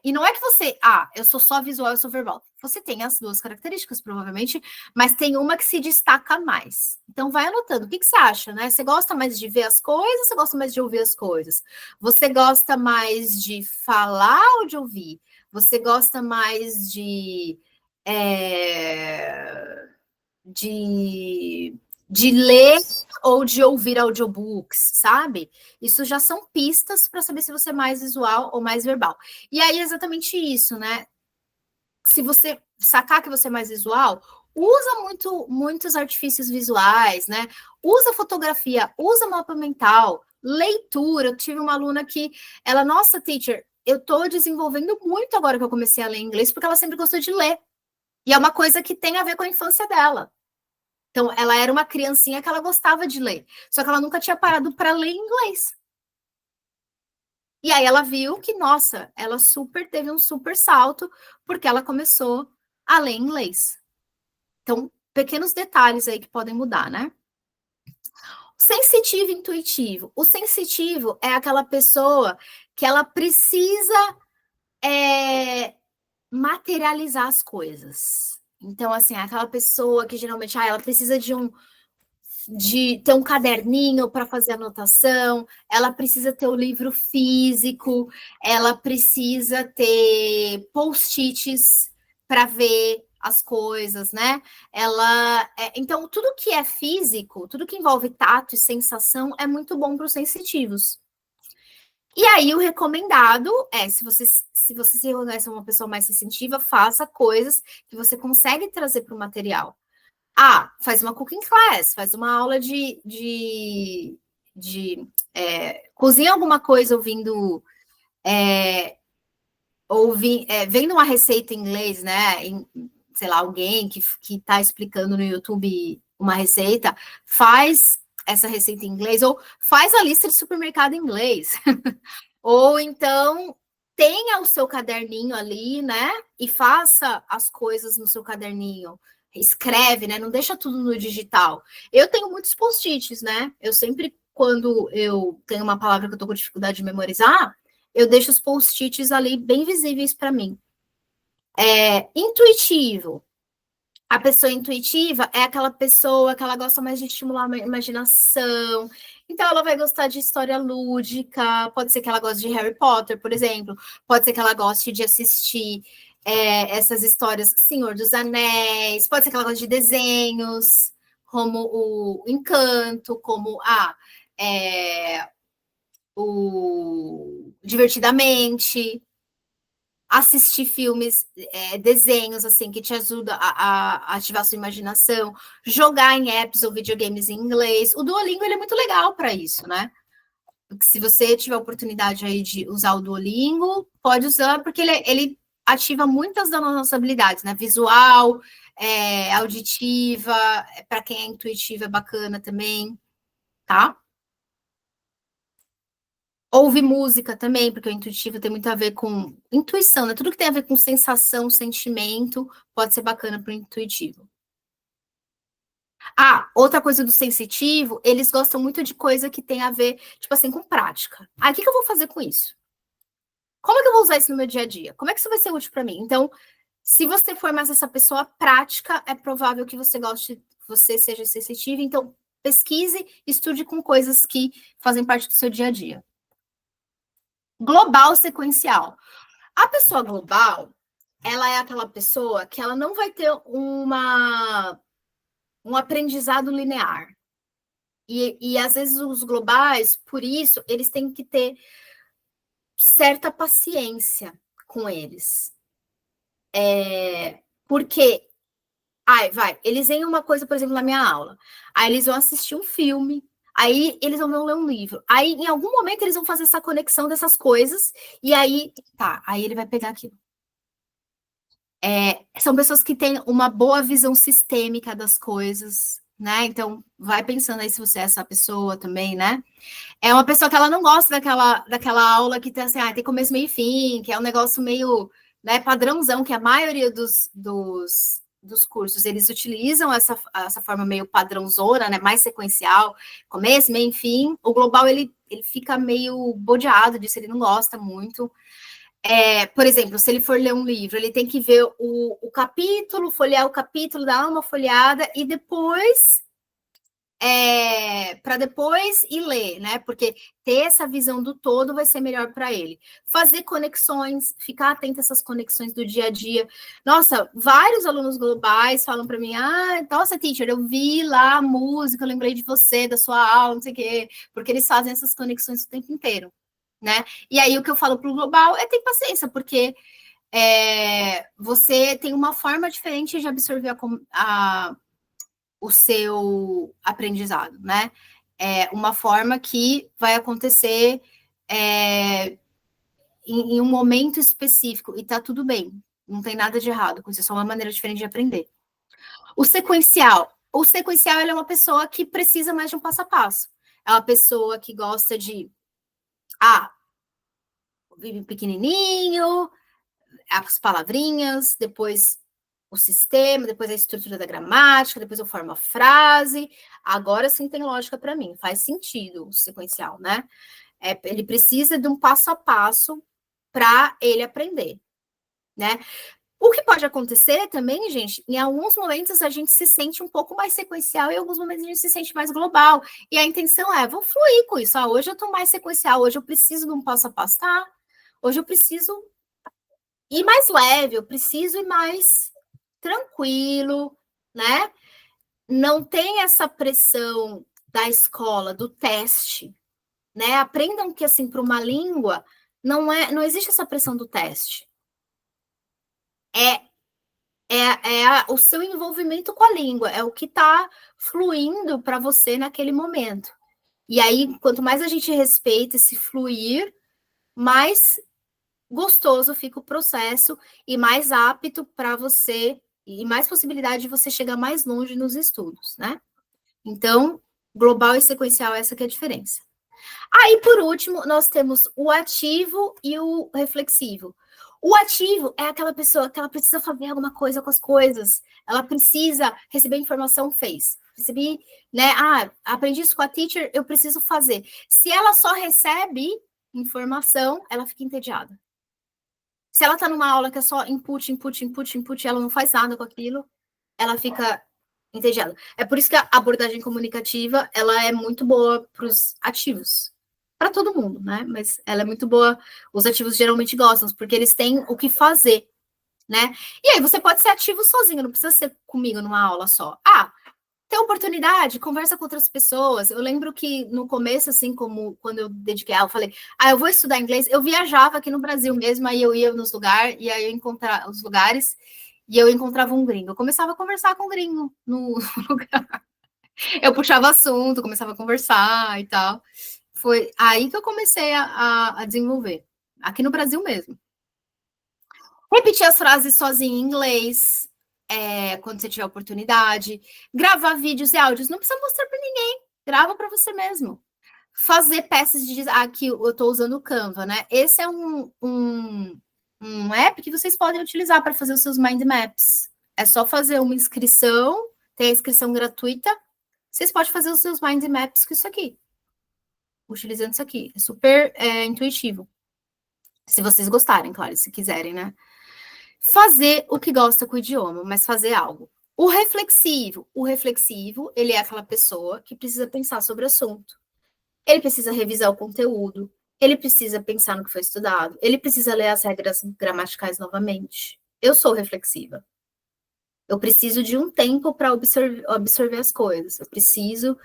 E não é que você, eu sou só visual, eu sou verbal. Você tem as duas características, provavelmente, mas tem uma que se destaca mais. Então, vai anotando. O que você acha, né? Você gosta mais de ver as coisas ou você gosta mais de ouvir as coisas? Você gosta mais de falar ou de ouvir? Você gosta mais de ler ou de ouvir audiobooks, sabe? Isso já são pistas para saber se você é mais visual ou mais verbal. E aí é exatamente isso, né? Se você sacar que você é mais visual, usa muitos artifícios visuais, né? Usa fotografia, usa mapa mental, leitura. Eu tive uma aluna que, nossa, teacher, eu estou desenvolvendo muito agora que eu comecei a ler inglês, porque ela sempre gostou de ler. E é uma coisa que tem a ver com a infância dela. Então, ela era uma criancinha que ela gostava de ler, só que ela nunca tinha parado para ler inglês. E aí ela viu que, nossa, ela teve um super salto, porque ela começou a ler inglês. Então, pequenos detalhes aí que podem mudar, né? Sensitivo e intuitivo. O sensitivo é aquela pessoa que ela precisa materializar as coisas. Então, assim, aquela pessoa que geralmente ela precisa de ter um caderninho para fazer anotação, ela precisa ter o livro físico, ela precisa ter post-its para ver as coisas, né? Então, tudo que é físico, tudo que envolve tato e sensação é muito bom para os sensitivos. E aí, o recomendado se você se reconhece uma pessoa mais sensitiva, faça coisas que você consegue trazer para o material. Faz uma cooking class, faz uma aula de cozinha alguma coisa vendo uma receita em inglês, né? Sei lá, alguém que está explicando no YouTube uma receita, faz essa receita em inglês, ou faz a lista de supermercado em inglês. Ou então tenha o seu caderninho ali, né? E faça as coisas no seu caderninho. Escreve, né? Não deixa tudo no digital. Eu tenho muitos post-its, né? Eu sempre, quando eu tenho uma palavra que eu tô com dificuldade de memorizar, eu deixo os post-its ali bem visíveis para mim. Intuitivo. A pessoa intuitiva é aquela pessoa que ela gosta mais de estimular a imaginação. Então, ela vai gostar de história lúdica. Pode ser que ela goste de Harry Potter, por exemplo. Pode ser que ela goste de assistir essas histórias Senhor dos Anéis. Pode ser que ela goste de desenhos, como o Encanto, como o Divertidamente. Assistir filmes, desenhos, assim, que te ajuda a ativar sua imaginação, jogar em apps ou videogames em inglês. O Duolingo, ele é muito legal para isso, né? Porque se você tiver a oportunidade aí de usar o Duolingo, pode usar, porque ele ativa muitas das nossas habilidades, né? Visual, auditiva, para quem é intuitivo é bacana também, tá? Ouve música também, porque o intuitivo tem muito a ver com intuição, né? Tudo que tem a ver com sensação, sentimento, pode ser bacana para o intuitivo. Outra coisa do sensitivo, eles gostam muito de coisa que tem a ver, tipo assim, com prática. O que eu vou fazer com isso? Como é que eu vou usar isso no meu dia a dia? Como é que isso vai ser útil para mim? Então, se você for mais essa pessoa prática, é provável que você seja sensitivo. Então, pesquise, estude com coisas que fazem parte do seu dia a dia. Global sequencial. A pessoa global, ela é aquela pessoa que ela não vai ter um aprendizado linear. E às vezes os globais, por isso, eles têm que ter certa paciência com eles. Porque, eles veem uma coisa, por exemplo, na minha aula. Aí eles vão assistir um filme, aí eles vão ler um livro. Aí, em algum momento, eles vão fazer essa conexão dessas coisas, e aí ele vai pegar aquilo. São pessoas que têm uma boa visão sistêmica das coisas, né? Então, vai pensando aí se você é essa pessoa também, né? É uma pessoa que ela não gosta daquela aula que tem assim, tem começo, meio e fim, que é um negócio meio, né, padrãozão, que a maioria dos cursos, eles utilizam essa forma meio padrãozona, né, mais sequencial, começo, meio e fim. O global, ele fica meio bodeado disso, ele não gosta muito. Por exemplo, se ele for ler um livro, ele tem que ver o capítulo, folhear o capítulo, dar uma folheada e depois para depois ir ler, né? Porque ter essa visão do todo vai ser melhor para ele. Fazer conexões, ficar atento a essas conexões do dia a dia. Nossa, vários alunos globais falam para mim: nossa, teacher, eu vi lá a música, eu lembrei de você, da sua aula, não sei o quê, porque eles fazem essas conexões o tempo inteiro, né? E aí o que eu falo para o global é ter paciência, porque você tem uma forma diferente de absorver o seu aprendizado, né? Uma forma que vai acontecer em um momento específico, e tá tudo bem, não tem nada de errado com isso, é só uma maneira diferente de aprender. O sequencial ele é uma pessoa que precisa mais de um passo a passo. É uma pessoa que gosta de vive pequenininho, as palavrinhas, depois o sistema, depois a estrutura da gramática, depois eu formo a frase. Agora sim tem lógica para mim, faz sentido o sequencial, né? Ele precisa de um passo a passo para ele aprender, né? O que pode acontecer também, gente, em alguns momentos a gente se sente um pouco mais sequencial e em alguns momentos a gente se sente mais global. E a intenção vou fluir com isso. Hoje eu estou mais sequencial, hoje eu preciso de um passo a passo, tá? Hoje eu preciso ir mais leve, eu preciso ir mais tranquilo, né? Não tem essa pressão da escola, do teste, né? Aprendam que, assim, para uma língua, não existe essa pressão do teste. O seu envolvimento com a língua, é o que está fluindo para você naquele momento. E aí, quanto mais a gente respeita esse fluir, mais gostoso fica o processo e mais apto para você, e mais possibilidade de você chegar mais longe nos estudos, né? Então, global e sequencial, essa que é a diferença. Aí, por último, nós temos o ativo e o reflexivo. O ativo é aquela pessoa que ela precisa fazer alguma coisa com as coisas, ela precisa receber informação, fez. Recebi, né? Aprendi isso com a teacher, eu preciso fazer. Se ela só recebe informação, ela fica entediada. Se ela está numa aula que é só input, input, input, input, ela não faz nada com aquilo, ela fica entediada. É por isso que a abordagem comunicativa, ela é muito boa para os ativos. Para todo mundo, né? Mas ela é muito boa, os ativos geralmente gostam, porque eles têm o que fazer, né? E aí você pode ser ativo sozinho, não precisa ser comigo numa aula só. Tem oportunidade, conversa com outras pessoas. Eu lembro que no começo, assim, como quando eu dediquei a aula, eu falei, eu vou estudar inglês. Eu viajava aqui no Brasil mesmo, aí eu ia nos lugares, e aí eu encontrava os lugares, e eu encontrava um gringo. Eu começava a conversar com o gringo no lugar. Eu puxava assunto, começava a conversar e tal. Foi aí que eu comecei a desenvolver, aqui no Brasil mesmo. Repetir as frases sozinha em inglês, quando você tiver oportunidade. Gravar vídeos e áudios, não precisa mostrar para ninguém. Grava para você mesmo. Fazer peças de... Aqui eu estou usando o Canva, né? Esse é um app que vocês podem utilizar para fazer os seus mind maps. É só fazer uma inscrição, tem a inscrição gratuita. Vocês podem fazer os seus mind maps com isso aqui. Utilizando isso aqui. É super intuitivo. Se vocês gostarem, claro, se quiserem, né? Fazer o que gosta com o idioma, mas fazer algo. O reflexivo, ele é aquela pessoa que precisa pensar sobre o assunto. Ele precisa revisar o conteúdo, ele precisa pensar no que foi estudado, ele precisa ler as regras gramaticais novamente. Eu sou reflexiva. Eu preciso de um tempo para absorver as coisas. Eu preciso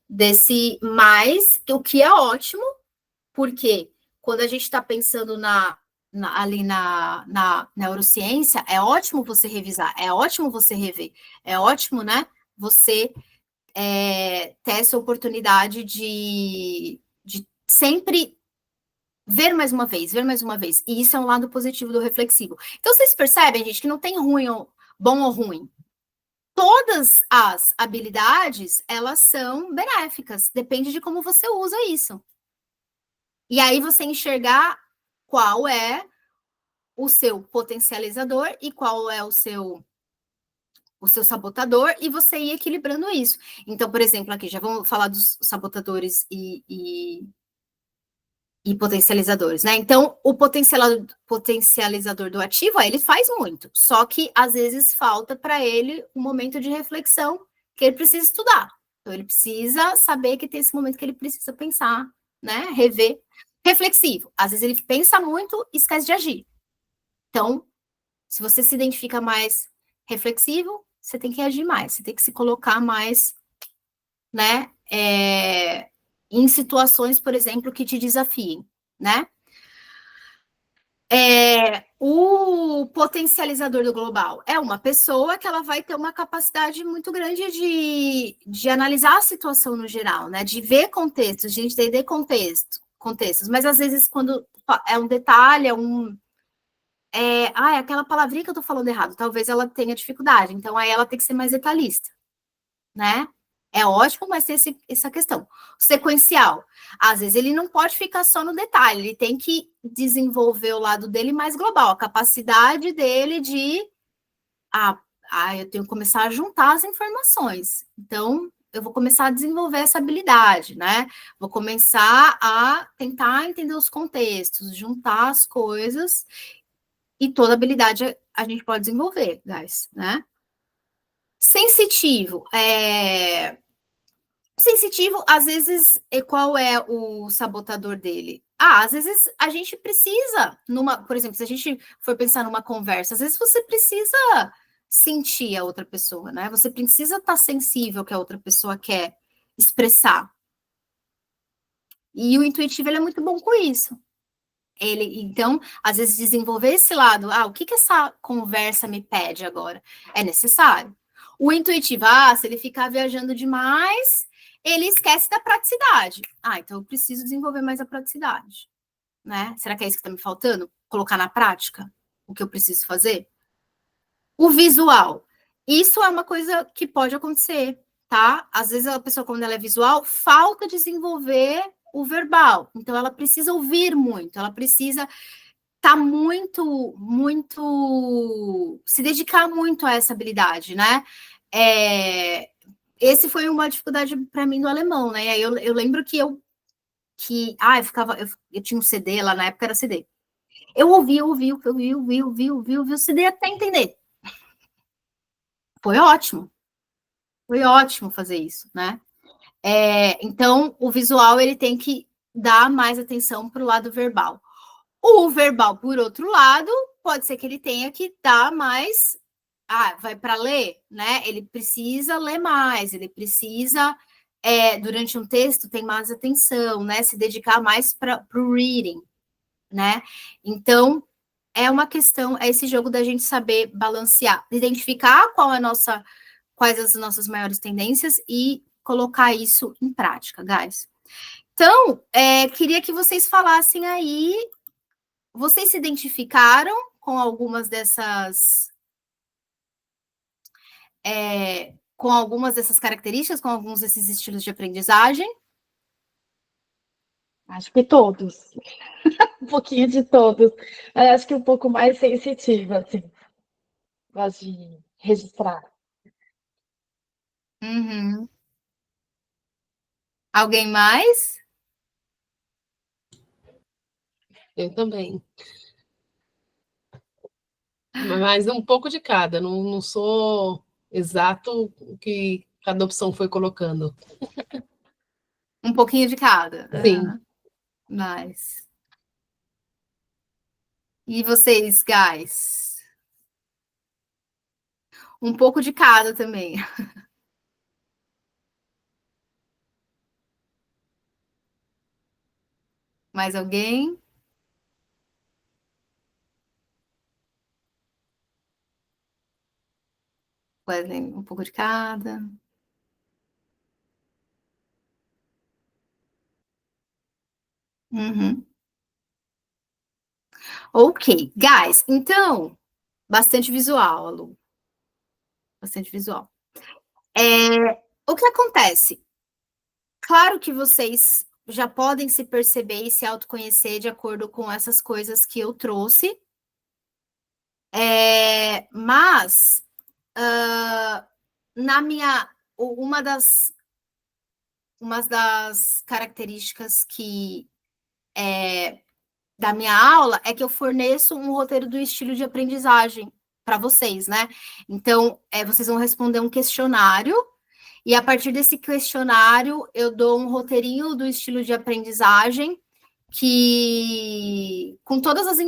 desse mais, o que é ótimo, porque quando a gente está pensando ali na neurociência, é ótimo você revisar, é ótimo você rever, é ótimo, né? Você ter essa oportunidade de sempre Ver mais uma vez, ver mais uma vez. E isso é um lado positivo do reflexivo. Então, vocês percebem, gente, que não tem ruim ou bom ou ruim. Todas as habilidades, elas são benéficas. Depende de como você usa isso. E aí você enxergar qual é o seu potencializador e qual é o seu sabotador, e você ir equilibrando isso. Então, por exemplo, aqui já vamos falar dos sabotadores e potencializadores, né? Então, o potencializador do ativo, ele faz muito, só que às vezes falta para ele um momento de reflexão que ele precisa estudar. Então, ele precisa saber que tem esse momento que ele precisa pensar, né? Rever. Reflexivo. Às vezes ele pensa muito e esquece de agir. Então, se você se identifica mais reflexivo, você tem que agir mais, você tem que se colocar mais, né? Em situações, por exemplo, que te desafiem, né? O potencializador do global é uma pessoa que ela vai ter uma capacidade muito grande de analisar a situação no geral, né? De ver contextos, de entender contextos, mas às vezes quando é um detalhe, é aquela palavrinha que eu tô falando errado, talvez ela tenha dificuldade, então aí ela tem que ser mais detalhista, né? É ótimo, mas tem essa questão. Sequencial. Às vezes ele não pode ficar só no detalhe, ele tem que desenvolver o lado dele mais global, a capacidade dele de. Eu tenho que começar a juntar as informações. Então, eu vou começar a desenvolver essa habilidade, né? Vou começar a tentar entender os contextos, juntar as coisas, e toda habilidade a gente pode desenvolver, guys, né? Sensitivo. Sensitivo, às vezes, qual é o sabotador dele? Às vezes a gente precisa, por exemplo, se a gente for pensar numa conversa, às vezes você precisa sentir a outra pessoa, né? Você precisa estar sensível ao que a outra pessoa quer expressar. E o intuitivo, ele é muito bom com isso. Então, às vezes, desenvolver esse lado, o que essa conversa me pede agora? É necessário. O intuitivo, se ele ficar viajando demais, ele esquece da praticidade. Então eu preciso desenvolver mais a praticidade, né? Será que é isso que está me faltando? Colocar na prática o que eu preciso fazer? O visual. Isso é uma coisa que pode acontecer, tá? Às vezes a pessoa, quando ela é visual, falta desenvolver o verbal. Então, ela precisa ouvir muito, ela precisa estar muito, se dedicar muito a essa habilidade, né? Esse foi uma dificuldade para mim do alemão, né? E aí eu lembro que eu tinha um CD, lá na época era CD. Eu ouvi o CD até entender. Foi ótimo. Foi ótimo fazer isso, né? Então, o visual, ele tem que dar mais atenção para o lado verbal. O verbal, por outro lado, pode ser que ele tenha que dar mais. Vai para ler, né? Ele precisa ler mais, ele precisa, durante um texto, ter mais atenção, né? Se dedicar mais para o reading, né? Então, é uma questão, é esse jogo da gente saber balancear, identificar quais as nossas maiores tendências e colocar isso em prática, guys. Então, queria que vocês falassem aí, vocês se identificaram com algumas dessas características, com alguns desses estilos de aprendizagem? Acho que todos. Um pouquinho de todos. Acho que um pouco mais sensitiva, assim. Gosto de registrar. Uhum. Alguém mais? Eu também. Mas um pouco de cada, não sou exato o que cada opção foi colocando. Um pouquinho de cada. Sim. Mais. E vocês, guys? Um pouco de cada também. Mais alguém? Wesley, um pouco de cada. Uhum. Ok, guys, então, bastante visual, Lu. Bastante visual. O que acontece? Claro que vocês já podem se perceber e se autoconhecer de acordo com essas coisas que eu trouxe. Mas uma das características da minha aula é que eu forneço um roteiro do estilo de aprendizagem para vocês, né? Então, vocês vão responder um questionário, e a partir desse questionário, eu dou um roteirinho do estilo de aprendizagem que, com todas as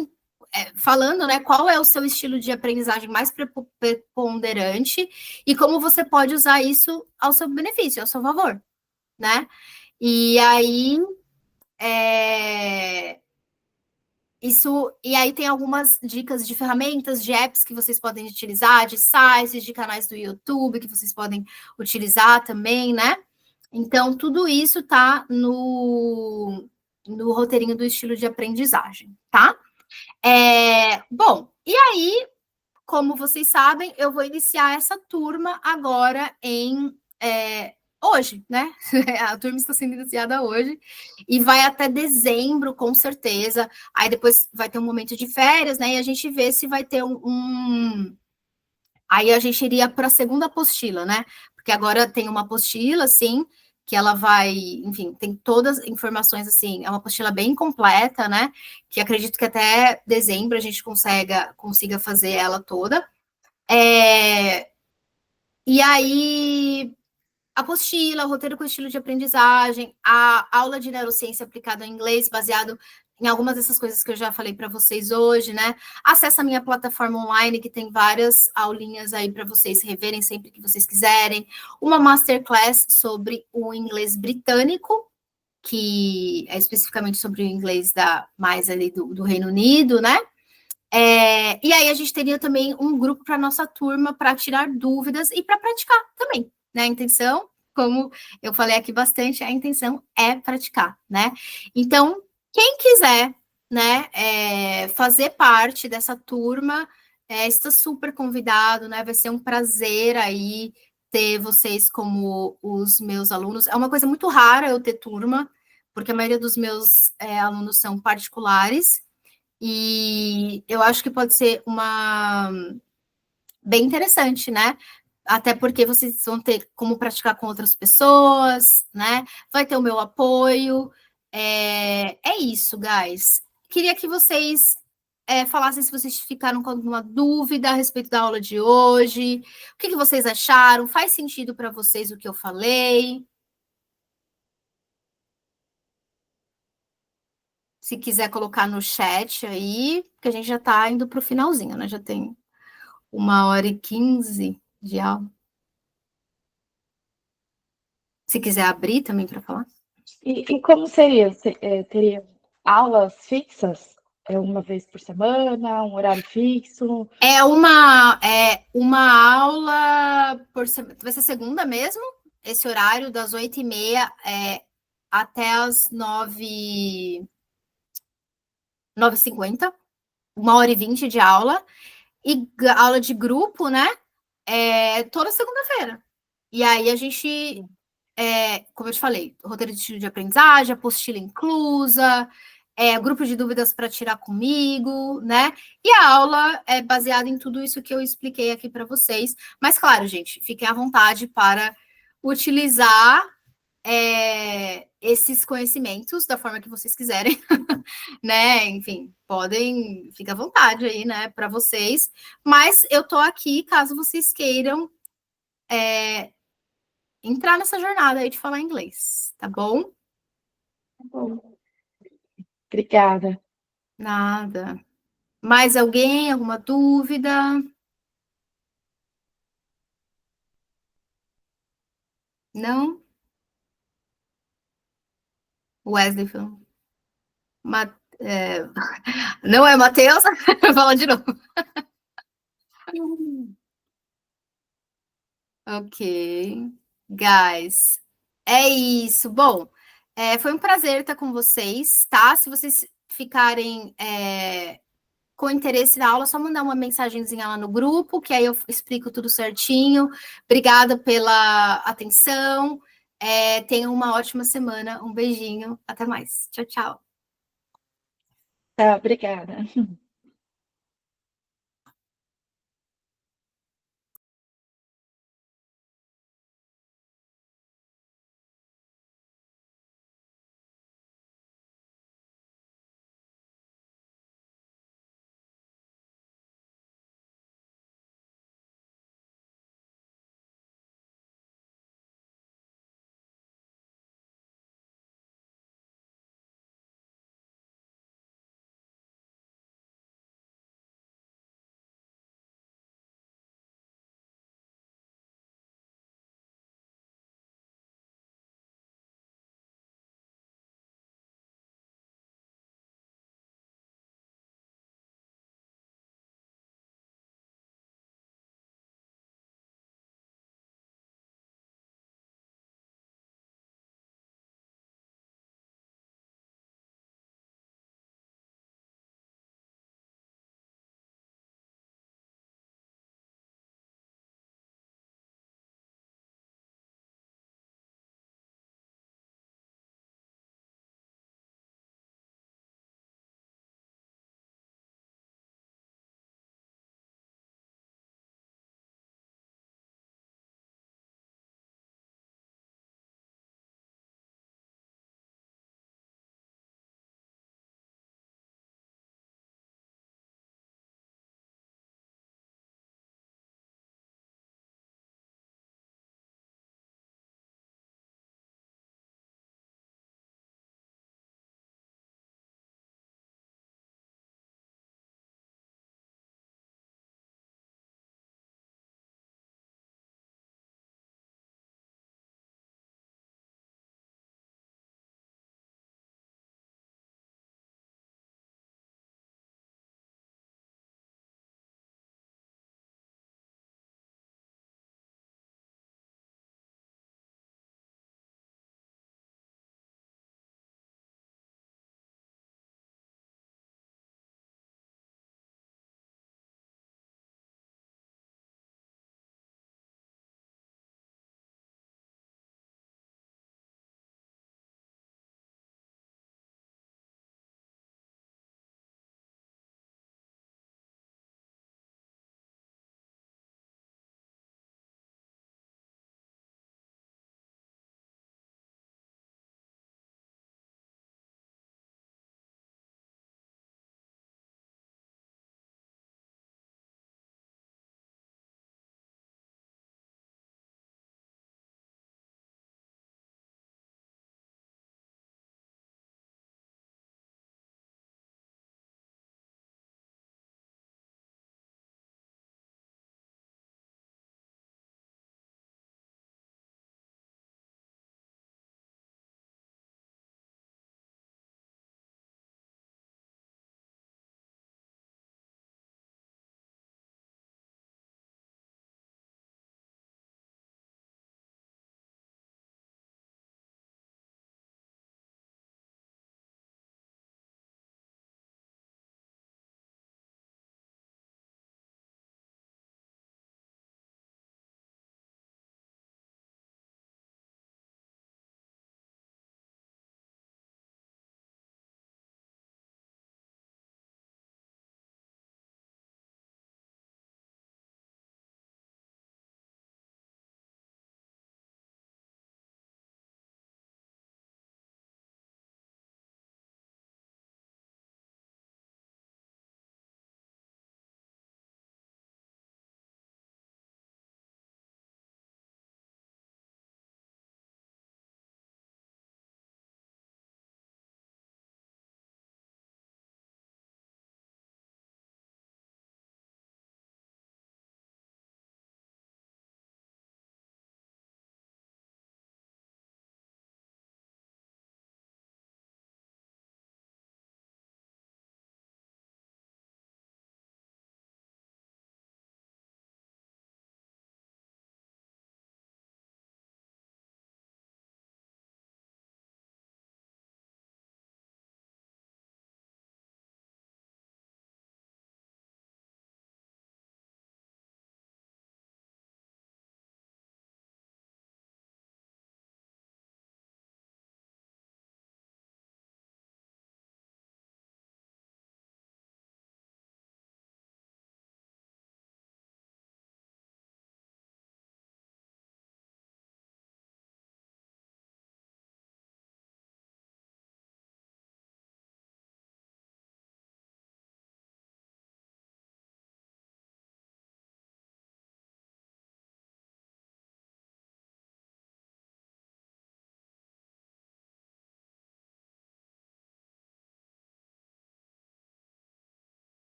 falando, né, qual é o seu estilo de aprendizagem mais preponderante e como você pode usar isso ao seu benefício, ao seu favor, né? E aí, e aí tem algumas dicas de ferramentas, de apps que vocês podem utilizar, de sites, de canais do YouTube que vocês podem utilizar também, né? Então, tudo isso tá no roteirinho do estilo de aprendizagem, tá? Bom, e aí, como vocês sabem, eu vou iniciar essa turma agora hoje, né? A turma está sendo iniciada hoje e vai até dezembro, com certeza. Aí depois vai ter um momento de férias, né? E a gente vê se vai ter Aí a gente iria para a segunda apostila, né? Porque agora tem uma apostila, assim, que ela vai, enfim, tem todas as informações, assim, é uma apostila bem completa, né? Que acredito que até dezembro a gente consiga fazer ela toda. E aí, apostila, roteiro com estilo de aprendizagem, a aula de neurociência aplicada ao inglês, baseado em algumas dessas coisas que eu já falei para vocês hoje, né? Acesse a minha plataforma online, que tem várias aulinhas aí para vocês reverem sempre que vocês quiserem. Uma masterclass sobre o inglês britânico, que é especificamente sobre o inglês mais ali do Reino Unido, né? E aí a gente teria também um grupo para nossa turma para tirar dúvidas e para praticar também, né? A intenção, como eu falei aqui bastante, a intenção é praticar, né? Então, quem quiser, né, fazer parte dessa turma, está super convidado, né? Vai ser um prazer aí ter vocês como os meus alunos. É uma coisa muito rara eu ter turma, porque a maioria dos meus alunos são particulares. E eu acho que pode ser bem interessante, né? Até porque vocês vão ter como praticar com outras pessoas, né? Vai ter o meu apoio. É isso, guys. Queria que vocês falassem se vocês ficaram com alguma dúvida a respeito da aula de hoje. O que vocês acharam? Faz sentido para vocês o que eu falei? Se quiser colocar no chat aí, porque a gente já está indo para o finalzinho, né? Já tem 1h15 de aula. Se quiser abrir também para falar. E como seria? Teria aulas fixas? Uma vez por semana, um horário fixo? Uma aula por semana. Vai ser segunda mesmo? Esse horário das 8h30 até as 9h50. 1h20 de aula. E aula de grupo, né? Toda segunda-feira. E aí a gente, como eu te falei, roteiro de estilo de aprendizagem, apostila inclusa, grupo de dúvidas para tirar comigo, né? E a aula é baseada em tudo isso que eu expliquei aqui para vocês. Mas, claro, gente, fiquem à vontade para utilizar esses conhecimentos da forma que vocês quiserem, né? Enfim, fica à vontade aí, né, para vocês. Mas eu tô aqui caso vocês queiram entrar nessa jornada aí de falar inglês, tá bom? Tá bom. Obrigada. Nada. Mais alguém? Alguma dúvida? Não? Wesley falou. Não é Matheus? Fala de novo. Ok. Guys, é isso. Bom, foi um prazer estar com vocês, tá? Se vocês ficarem com interesse na aula, é só mandar uma mensagenzinha lá no grupo, que aí eu explico tudo certinho. Obrigada pela atenção. Tenham uma ótima semana. Um beijinho. Até mais. Tchau, tchau. Tá, obrigada.